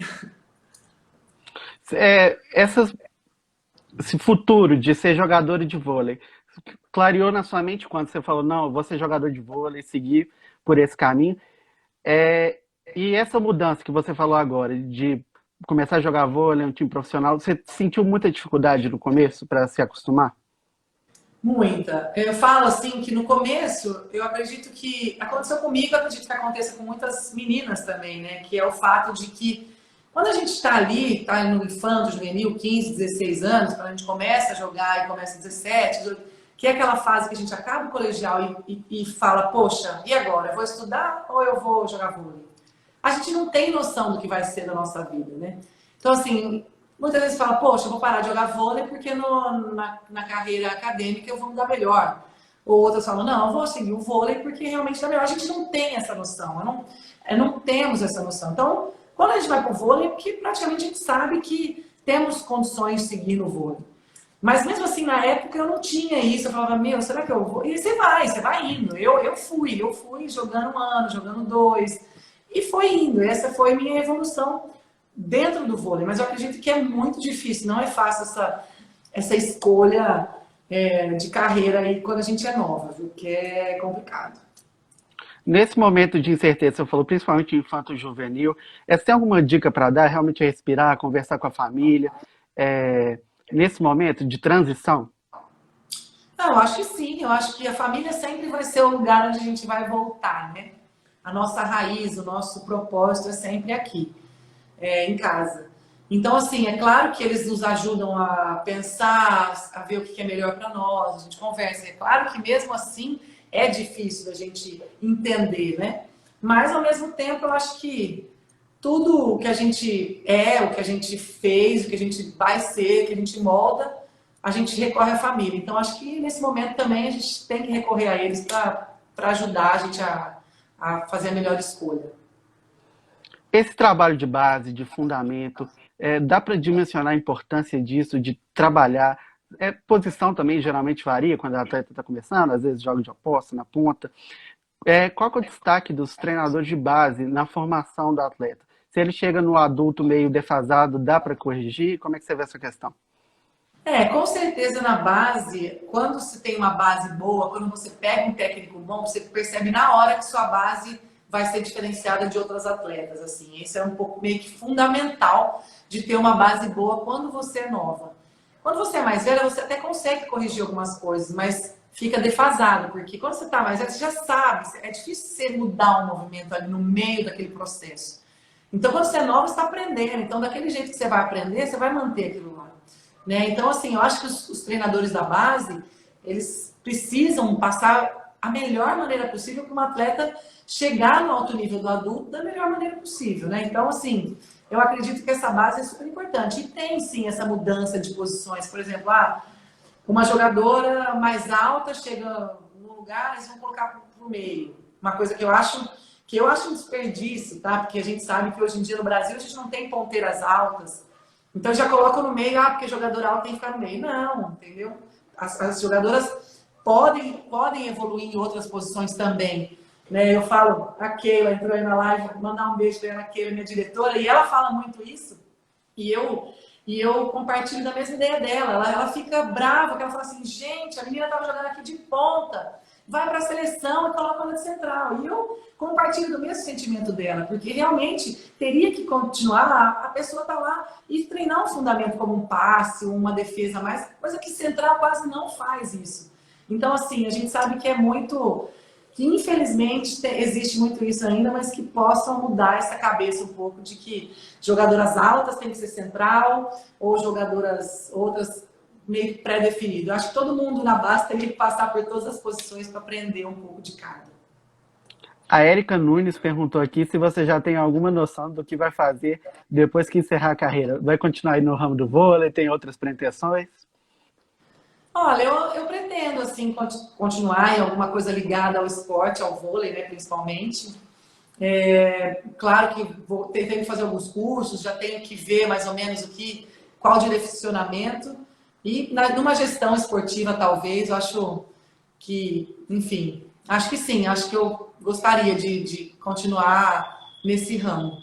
É, esse futuro de ser jogador de vôlei, clareou na sua mente quando você falou, não, eu vou ser jogador de vôlei, seguir por esse caminho. É, e essa mudança que você falou agora, de começar a jogar vôlei, um time profissional, você sentiu muita dificuldade no começo para se acostumar? Muita. Eu falo assim que no começo, eu acredito que aconteceu comigo, eu acredito que aconteça com muitas meninas também, né? Que é o fato de que quando a gente está ali, está no infanto, juvenil, 15, 16 anos, quando a gente começa a jogar e começa 17, 18, que é aquela fase que a gente acaba o colegial e fala, poxa, e agora? Eu vou estudar ou eu vou jogar vôlei? A gente não tem noção do que vai ser da nossa vida, né? Então, assim, muitas vezes fala, poxa, eu vou parar de jogar vôlei porque na carreira acadêmica eu vou me dar melhor. Ou outras falam, não, eu vou seguir o vôlei porque realmente dá melhor. A gente não tem essa noção, não temos essa noção. Então, quando a gente vai para o vôlei, é porque praticamente a gente sabe que temos condições de seguir no vôlei. Mas mesmo assim, na época eu não tinha isso. Eu falava, meu, será que eu vou? E você vai indo. Eu fui jogando um ano, jogando dois. E foi indo. Essa foi minha evolução dentro do vôlei. Mas eu acredito que é muito difícil, não é fácil essa escolha de carreira aí quando a gente é nova, viu? Que é complicado. Nesse momento de incerteza, você falou principalmente infanto-juvenil, você tem alguma dica para dar? Realmente respirar, conversar com a família, é, nesse momento de transição? Não, eu acho que sim. Eu acho que a família sempre vai ser o lugar onde a gente vai voltar, né? A nossa raiz, o nosso propósito é sempre aqui, em casa. Então, assim, é claro que eles nos ajudam a pensar, a ver o que é melhor para nós, a gente conversa. É claro que mesmo assim é difícil da gente entender, né? Mas, ao mesmo tempo, eu acho que tudo o que a gente é, o que a gente fez, o que a gente vai ser, o que a gente molda, a gente recorre à família. Então, acho que nesse momento também a gente tem que recorrer a eles para ajudar a gente a fazer a melhor escolha. Esse trabalho de base, de fundamento, dá para dimensionar a importância disso, de trabalhar. Posição também geralmente varia quando a atleta está começando, às vezes joga de oposta, na ponta. Qual que é o destaque dos treinadores de base na formação do atleta? Se ele chega no adulto meio defasado, dá para corrigir? Como é que você vê essa questão? Com certeza na base, quando se tem uma base boa, quando você pega um técnico bom, você percebe na hora que sua base vai ser diferenciada de outras atletas, assim. Isso é um pouco meio que fundamental de ter uma base boa quando você é nova. Quando você é mais velha, você até consegue corrigir algumas coisas, mas fica defasado, porque quando você está mais velha, você já sabe, é difícil você mudar um movimento ali no meio daquele processo. Então, quando você é nova, você está aprendendo. Então, daquele jeito que você vai aprender, você vai manter aquilo lá. Né? Então, assim, eu acho que os treinadores da base, eles precisam passar a melhor maneira possível para um atleta chegar no alto nível do adulto da melhor maneira possível, né? Então, assim, eu acredito que essa base é super importante. E tem, sim, essa mudança de posições. Por exemplo, uma jogadora mais alta chega num lugar, eles vão colocar para o meio. Uma coisa que eu acho um desperdício, tá? Porque a gente sabe que hoje em dia no Brasil a gente não tem ponteiras altas. Então já colocam no meio, porque jogador alto tem que ficar no meio. Não, entendeu? As jogadoras podem evoluir em outras posições também. Né? Eu falo, a Keila entrou aí na live, mandar um beijo para a Keila, minha diretora, e ela fala muito isso, e eu compartilho da mesma ideia dela. Ela fica brava, porque ela fala assim, gente, a menina estava jogando aqui de ponta, vai para a seleção e coloca ela de central. E eu compartilho do mesmo sentimento dela, porque realmente teria que continuar, a pessoa tá lá e treinar um fundamento como um passe, uma defesa mais, coisa que central quase não faz isso. Então, assim, a gente sabe que que infelizmente existe muito isso ainda, mas que possam mudar essa cabeça um pouco de que jogadoras altas têm que ser central ou jogadoras outras meio pré-definido. Eu acho que todo mundo na base teria que passar por todas as posições para aprender um pouco de cada. A Érica Nunes perguntou aqui se você já tem alguma noção do que vai fazer depois que encerrar a carreira. Vai continuar aí no ramo do vôlei? Tem outras pretensões? Olha, eu pretendo, assim, continuar em alguma coisa ligada ao esporte, ao vôlei, né, principalmente. Claro que tenho que fazer alguns cursos, já tenho que ver mais ou menos qual o direcionamento. E numa gestão esportiva, talvez, eu acho que, enfim, acho que sim, acho que eu gostaria de continuar nesse ramo.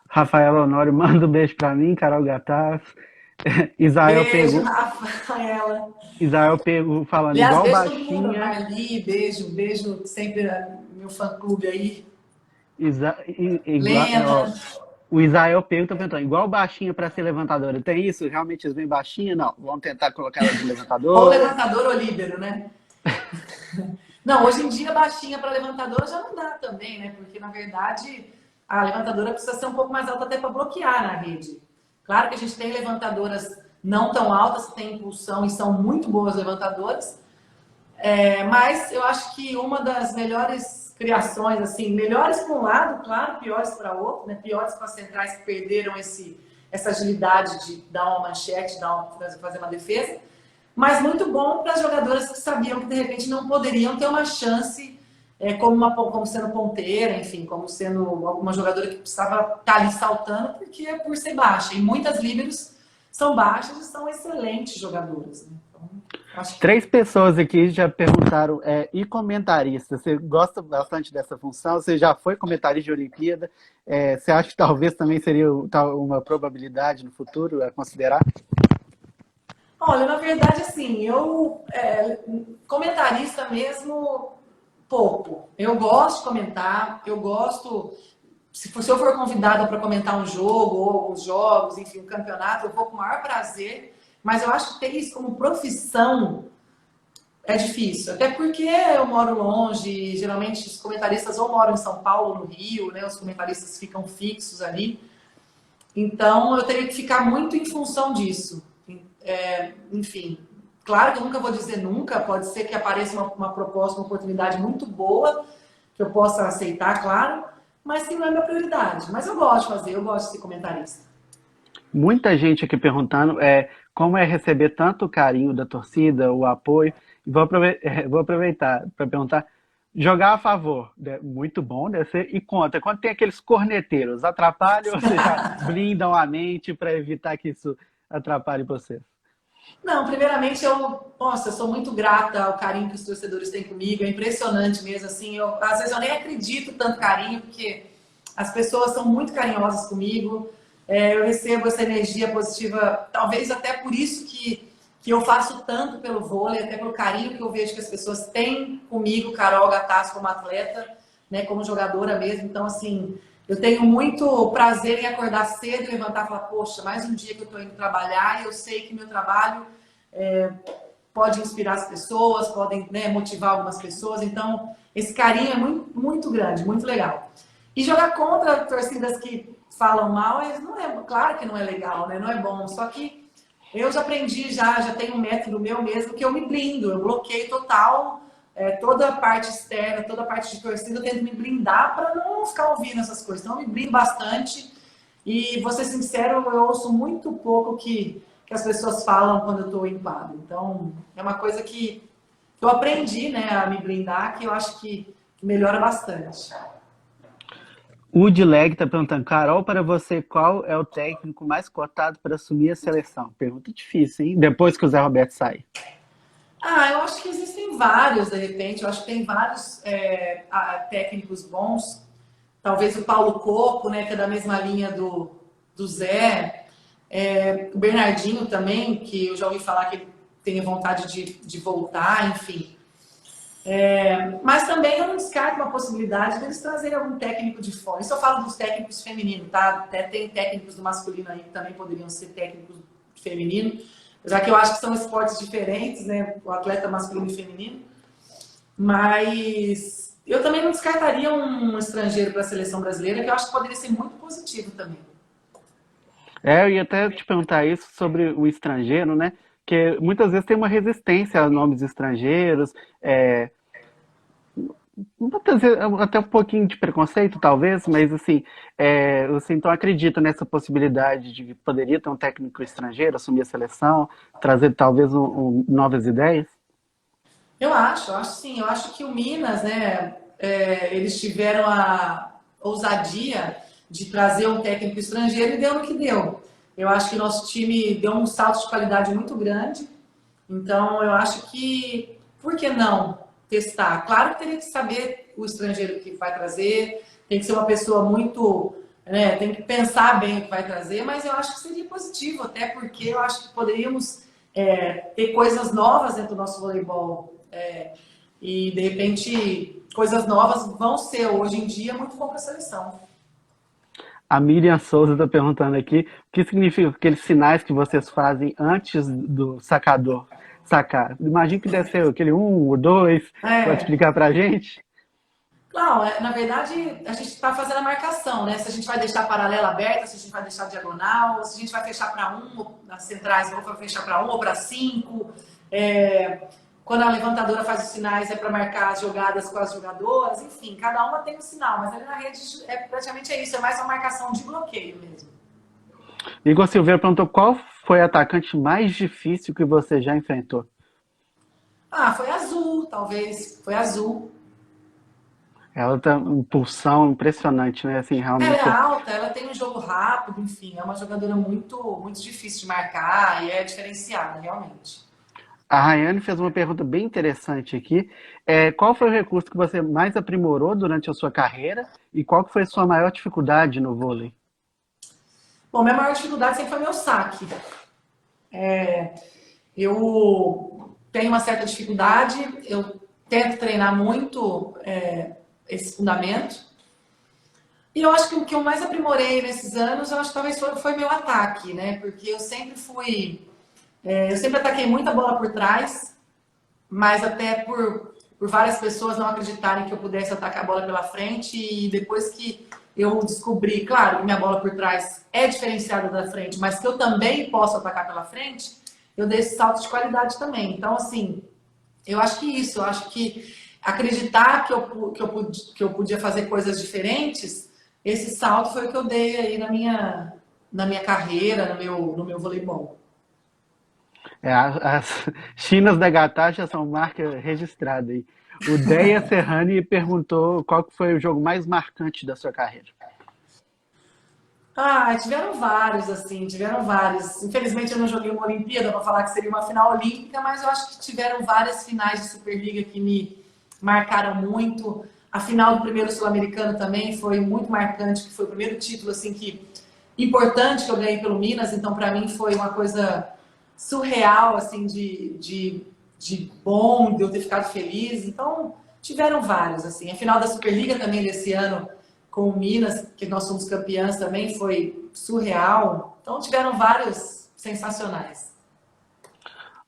Rafaela Honório manda um beijo pra mim, Carol Gataz. Israel Beijo, pegou, Rafaela. Israel pegou falando Aliás, igual beijo todo mundo, baixinha. Marli, beijo, beijo sempre meu fã-clube aí. Igual, ó, Lena, o Israel perguntando, igual baixinha para ser levantadora. Tem isso? Realmente eles vêm baixinha? Não. Vamos tentar colocar ela de ou levantadora. levantador ou líbero, né? Não, hoje em dia baixinha para levantadora já não dá também, né? Porque na verdade a levantadora precisa ser um pouco mais alta até para bloquear na rede. Claro que a gente tem levantadoras não tão altas que têm impulsão e são muito boas levantadoras, mas eu acho que uma das melhores criações, assim, melhores para um lado, claro, piores para outro, né? Piores para as centrais que perderam essa agilidade de dar uma manchete, fazer uma defesa, mas muito bom para as jogadoras que sabiam que de repente não poderiam ter uma chance como sendo ponteira, enfim, como sendo alguma jogadora que precisava estar ali saltando, porque por ser baixa. E muitas líberos são baixas e são excelentes jogadoras. Né? Então, acho que 3 pessoas aqui já perguntaram, e comentarista? Você gosta bastante dessa função? Você já foi comentarista de Olimpíada? Você acha que talvez também seria uma probabilidade no futuro a considerar? olha, na verdade, assim, comentarista mesmo, pouco. Eu gosto de comentar, eu gosto. Se eu for convidada para comentar um jogo, ou alguns jogos, enfim, um campeonato, eu vou com o maior prazer, mas eu acho que ter isso como profissão é difícil. Até porque eu moro longe, geralmente os comentaristas ou moram em São Paulo, no Rio, né? Os comentaristas ficam fixos ali. Então, eu teria que ficar muito em função disso. Enfim, claro que eu nunca vou dizer nunca, pode ser que apareça uma proposta, uma oportunidade muito boa, que eu possa aceitar, claro, mas que não é minha prioridade. Mas eu gosto de fazer, eu gosto de ser comentarista. Muita gente aqui perguntando como é receber tanto o carinho da torcida, o apoio. E vou aproveitar para perguntar, jogar a favor, né? Muito bom, deve ser. E conta, quando tem aqueles corneteiros, atrapalham ou vocês já blindam a mente para evitar que isso atrapalhe você? Não, primeiramente nossa, eu sou muito grata ao carinho que os torcedores têm comigo, é impressionante mesmo, assim, às vezes eu nem acredito tanto carinho, porque as pessoas são muito carinhosas comigo, eu recebo essa energia positiva, talvez até por isso que eu faço tanto pelo vôlei, até pelo carinho que eu vejo que as pessoas têm comigo, Carol Gattas, como atleta, né, como jogadora mesmo, então assim, eu tenho muito prazer em acordar cedo e levantar e falar, poxa, mais um dia que eu estou indo trabalhar e eu sei que meu trabalho pode inspirar as pessoas, podem, né, motivar algumas pessoas. Então, esse carinho é muito, muito grande, muito legal. E jogar contra torcidas que falam mal, não é, claro que não é legal, né? Não é bom. Só que eu já aprendi, já tenho um método meu mesmo que eu me blindo, eu bloqueio total toda a parte externa, toda a parte de torcida, eu tento me blindar para não ficar ouvindo essas coisas. Então, eu me blindo bastante. E, vou ser sincero, eu ouço muito pouco que as pessoas falam quando eu estou em quadro. Então, é uma coisa que eu aprendi, né, a me blindar, que eu acho que melhora bastante. O Dileg está perguntando, Carol, para você, qual é o técnico mais cotado para assumir a seleção? Pergunta difícil, hein? Depois que o Zé Roberto sair. Eu acho que existem vários, de repente. Eu acho que tem vários técnicos bons. Talvez o Paulo Coco, né, que é da mesma linha do Zé. O Bernardinho também, que eu já ouvi falar que ele tem vontade de voltar, enfim. Mas também eu não descarto uma possibilidade deles trazerem algum técnico de fora. Isso eu falo dos técnicos femininos, tá? Até tem técnicos do masculino aí que também poderiam ser técnicos feminino, já que eu acho que são esportes diferentes, né? O atleta masculino e feminino. Mas eu também não descartaria um estrangeiro para a seleção brasileira, que eu acho que poderia ser muito positivo também. Eu ia até te perguntar isso sobre o estrangeiro, né? Que muitas vezes tem uma resistência a nomes estrangeiros, muitas vezes, até um pouquinho de preconceito, talvez, mas assim, você então acredita nessa possibilidade de que poderia ter um técnico estrangeiro assumir a seleção, trazer talvez novas ideias? Eu acho sim. Eu acho que o Minas, né, eles tiveram a ousadia de trazer um técnico estrangeiro e deu no que deu. Eu acho que nosso time deu um salto de qualidade muito grande. Então, eu acho que, por que não testar? Claro que teria que saber o estrangeiro que vai trazer, tem que ser uma pessoa muito, né, tem que pensar bem o que vai trazer, mas eu acho que seria positivo, até porque eu acho que poderíamos ter coisas novas dentro do nosso voleibol. E, de repente, coisas novas vão ser, hoje em dia, muito bom para a seleção. A Miriam Souza está perguntando aqui o que significa aqueles sinais que vocês fazem antes do sacador sacar. Imagino que deve ser aquele um ou dois. Pode É, explicar para a gente? não, na verdade, a gente está fazendo a marcação, né? Se a gente vai deixar a paralela aberta, se a gente vai deixar a diagonal, se a gente vai fechar para um, nas centrais, ou vai fechar para um ou para cinco. Quando a levantadora faz os sinais, é para marcar as jogadas com as jogadoras, enfim, cada uma tem um sinal, mas ali na rede praticamente isso, é mais uma marcação de bloqueio mesmo. Igor Silveira perguntou qual foi o atacante mais difícil que você já enfrentou? Foi azul, talvez, foi azul. Ela tem uma impulsão impressionante, né? Assim, Ela é realmente. alta, ela tem um jogo rápido, enfim, é uma jogadora muito, muito difícil de marcar e é diferenciada, realmente. A Rayane fez uma pergunta bem interessante aqui. Qual foi o recurso que você mais aprimorou durante a sua carreira e qual que foi a sua maior dificuldade no vôlei? Bom, minha maior dificuldade sempre foi meu saque. Eu tenho uma certa dificuldade, eu tento treinar muito esse fundamento. E eu acho que o que eu mais aprimorei nesses anos, eu acho que talvez foi meu ataque, né? Porque eu sempre eu sempre ataquei muita bola por trás, mas até por várias pessoas não acreditarem que eu pudesse atacar a bola pela frente. E depois que eu descobri, claro, que minha bola por trás é diferenciada da frente, mas que eu também posso atacar pela frente, eu dei esse salto de qualidade também. Então, assim, eu acho que isso, eu acho que acreditar que eu podia fazer coisas diferentes, esse salto foi o que eu dei aí na minha carreira, no meu voleibol. As chinas da Gatá já são marca registrada aí. O Deia Serrani perguntou qual que foi o jogo mais marcante da sua carreira. Ah, tiveram vários, assim, tiveram vários. Infelizmente eu não joguei uma Olimpíada para falar que seria uma final olímpica, mas eu acho que tiveram várias finais de Superliga que me marcaram muito. A final do primeiro Sul-Americano também foi muito marcante, que foi o primeiro título, assim, que importante que eu ganhei pelo Minas, então para mim foi uma coisa surreal, assim, de bom, de eu ter ficado feliz. Então, tiveram vários, assim. A final da Superliga também desse ano com o Minas, que nós somos campeãs também, foi surreal. Então tiveram vários sensacionais.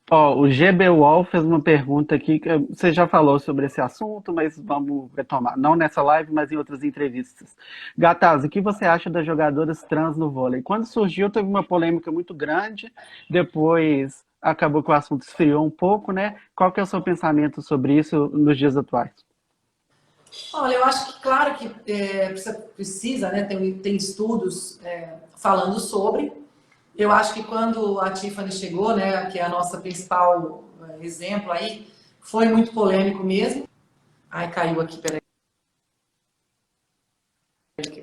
Ó, o GB Wall fez uma pergunta aqui, que você já falou sobre esse assunto, mas vamos retomar. Não nessa live, mas em outras entrevistas. Gataz, o que você acha das jogadoras trans no vôlei? Quando surgiu, teve uma polêmica muito grande, depois acabou que o assunto esfriou um pouco, né? Qual que é o seu pensamento sobre isso nos dias atuais? Olha, eu acho que, claro que precisa, né? Tem estudos falando sobre. Eu acho que quando a Tiffany chegou, né, que é a nossa principal exemplo aí, foi muito polêmico mesmo. Ai, caiu aqui, peraí.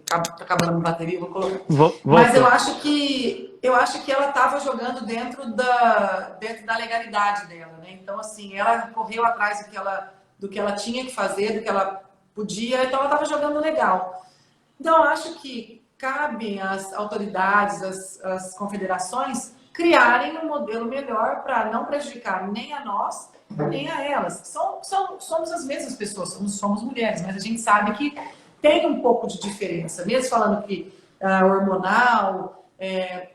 Tá acabando a bateria, vou colocar. Mas Voltou. eu acho que ela estava jogando dentro da legalidade dela, né? Então assim, ela correu atrás do que ela tinha que fazer, do que ela podia, então ela estava jogando legal. Então eu acho que cabe às autoridades, às confederações criarem um modelo melhor para não prejudicar nem a nós, nem a elas. Somos as mesmas pessoas, somos mulheres, mas a gente sabe que tem um pouco de diferença, mesmo falando que hormonal,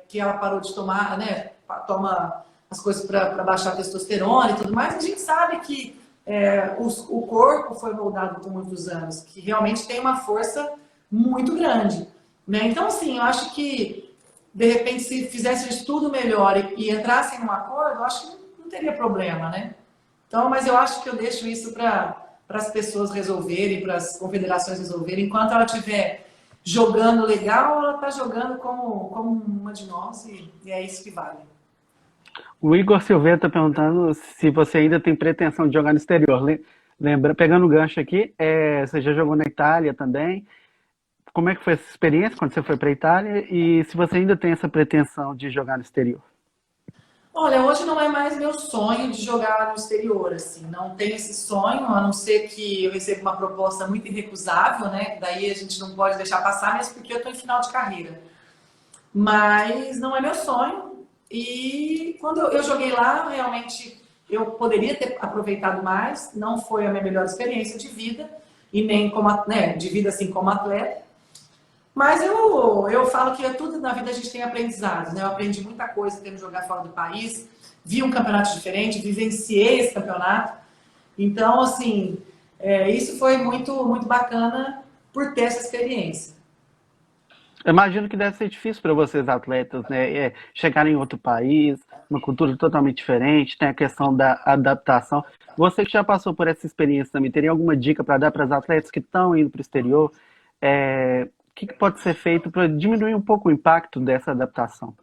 que ela parou de tomar, né, toma as coisas para baixar a testosterona e tudo mais, a gente sabe que o corpo foi moldado por muitos anos, que realmente tem uma força muito grande, né? Então, assim, eu acho que, de repente, se fizesse um estudo melhor e entrassem num acordo, eu acho que não teria problema, né? Então, mas eu acho que eu deixo isso para as pessoas resolverem, para as confederações resolverem. Enquanto ela estiver jogando legal, ela está jogando como uma de nós e é isso que vale. O Igor Silveira está perguntando se você ainda tem pretensão de jogar no exterior. Lembra, pegando o gancho aqui, você já jogou na Itália também. Como é que foi essa experiência quando você foi para a Itália? E se você ainda tem essa pretensão de jogar no exterior? Olha, hoje não é mais meu sonho de jogar no exterior, assim, não tenho esse sonho, a não ser que eu receba uma proposta muito irrecusável, né? Daí a gente não pode deixar passar, mesmo porque eu estou em final de carreira. Mas não é meu sonho. E quando eu joguei lá, realmente eu poderia ter aproveitado mais. Não foi a minha melhor experiência de vida e nem como, né, de vida assim como atleta. Mas eu falo que tudo na vida a gente tem aprendizados, né? Eu aprendi muita coisa tendo jogar fora do país, vi um campeonato diferente, vivenciei esse campeonato. Então, assim, isso foi muito bacana por ter essa experiência. Eu imagino que deve ser difícil para vocês, atletas, né? Chegar em outro país, uma cultura totalmente diferente, tem a questão da adaptação. Você que já passou por essa experiência também, teria alguma dica para dar para os atletas que estão indo para o exterior? O que pode ser feito para diminuir um pouco o impacto dessa adaptação?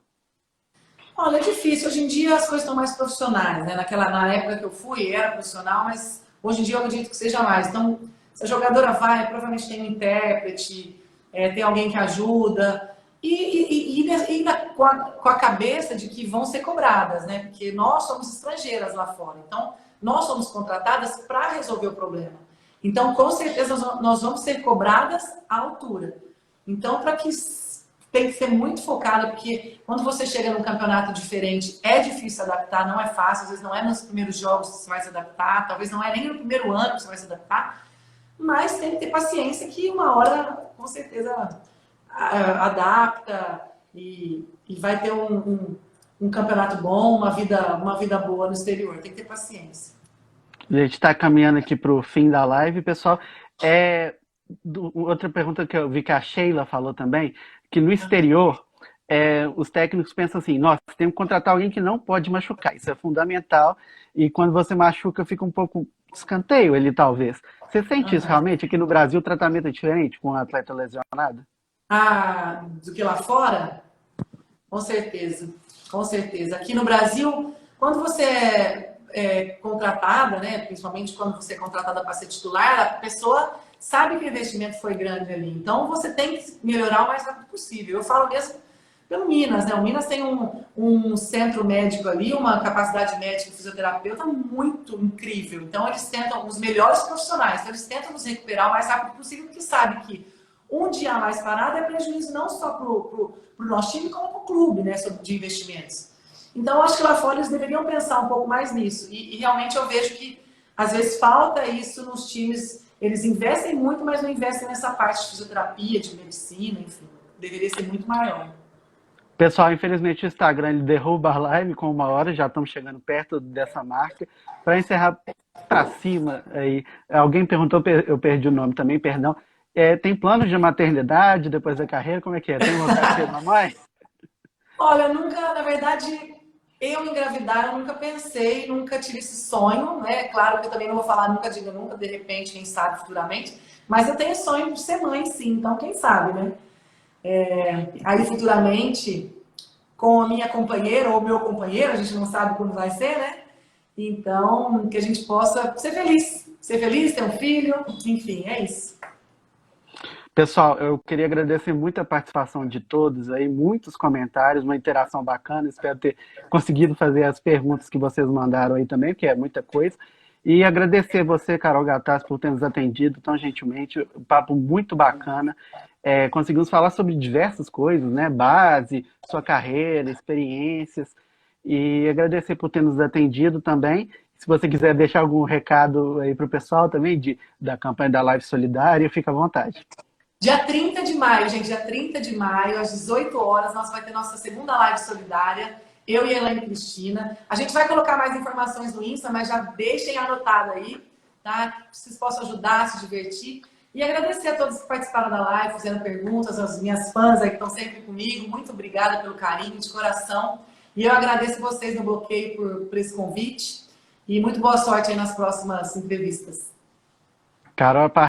Olha, é difícil. Hoje em dia as coisas estão mais profissionais, né? Na época que eu fui, era profissional, mas hoje em dia eu acredito que seja mais. Então, se a jogadora vai, provavelmente tem um intérprete, tem alguém que ajuda. Com a cabeça de que vão ser cobradas, né? Porque nós somos estrangeiras lá fora. Então, nós somos contratadas para resolver o problema. Então, com certeza, nós vamos ser cobradas à altura. Então, para que tem que ser muito focada, porque quando você chega num campeonato diferente, é difícil se adaptar, não é fácil, às vezes não é nos primeiros jogos que você vai se adaptar, talvez não é nem no primeiro ano que você vai se adaptar, mas tem que ter paciência que uma hora, com certeza, adapta e vai ter um campeonato bom, uma vida boa no exterior. Tem que ter paciência. A gente está caminhando aqui para o fim da live, pessoal. Outra pergunta que eu vi que a Sheila falou também, que no exterior, os técnicos pensam assim, nossa, temos que contratar alguém que não pode machucar, isso é fundamental, e quando você machuca fica um pouco escanteio ele, talvez. Você sente isso Aham. realmente? Aqui no Brasil o tratamento é diferente com um atleta lesionado? Ah, do que lá fora? Com certeza, com certeza. Aqui no Brasil, quando você é contratada, né, principalmente quando você é contratada para ser titular, a pessoa sabe que o investimento foi grande ali. Então, você tem que melhorar o mais rápido possível. Eu falo mesmo pelo Minas, né? O Minas tem um centro médico ali, uma capacidade médica de fisioterapeuta muito incrível. Então, eles tentam, os melhores profissionais, então eles tentam nos recuperar o mais rápido possível, porque sabe que um dia a mais parado é prejuízo não só para o nosso time, como para o clube, né, de investimentos. Então, acho que lá fora eles deveriam pensar um pouco mais nisso. E realmente eu vejo que, às vezes, falta isso nos times. Eles investem muito, mas não investem nessa parte de fisioterapia, de medicina, enfim. Deveria ser muito maior. Pessoal, infelizmente o Instagram ele derruba a live com 1 hora, já estamos chegando perto dessa marca. Para encerrar para cima, aí, alguém perguntou, eu perdi o nome também, perdão. Tem planos de maternidade depois da carreira? Como é que é? Tem vontade de ser mamãe? Olha, eu nunca, na verdade, eu engravidar, eu nunca pensei, nunca tive esse sonho, né? Claro que eu também não vou falar nunca, diga nunca, de repente, quem sabe futuramente, mas eu tenho sonho de ser mãe, sim, então quem sabe, né? Aí futuramente, com a minha companheira ou meu companheiro, a gente não sabe como vai ser, né? Então, que a gente possa ser feliz, ter um filho, enfim, é isso. Pessoal, eu queria agradecer muito a participação de todos aí, muitos comentários, uma interação bacana. Espero ter conseguido fazer as perguntas que vocês mandaram aí também, que é muita coisa. E agradecer você, Carol Gattas, por ter nos atendido tão gentilmente. Um papo muito bacana. Conseguimos falar sobre diversas coisas, né? Base, sua carreira, experiências. E agradecer por ter nos atendido também. Se você quiser deixar algum recado aí para o pessoal também da campanha da Live Solidária, fica à vontade. Dia 30 de maio, gente, dia 30 de maio, às 18 horas, nós vai ter nossa segunda live solidária, eu e a Elaine Cristina. A gente vai colocar mais informações no Insta, mas já deixem anotado aí, tá? Que vocês possam ajudar, se divertir. E agradecer a todos que participaram da live, fizeram perguntas, as minhas fãs aí que estão sempre comigo. Muito obrigada pelo carinho, de coração. E eu agradeço vocês no bloqueio por esse convite. E muito boa sorte aí nas próximas entrevistas. Carol,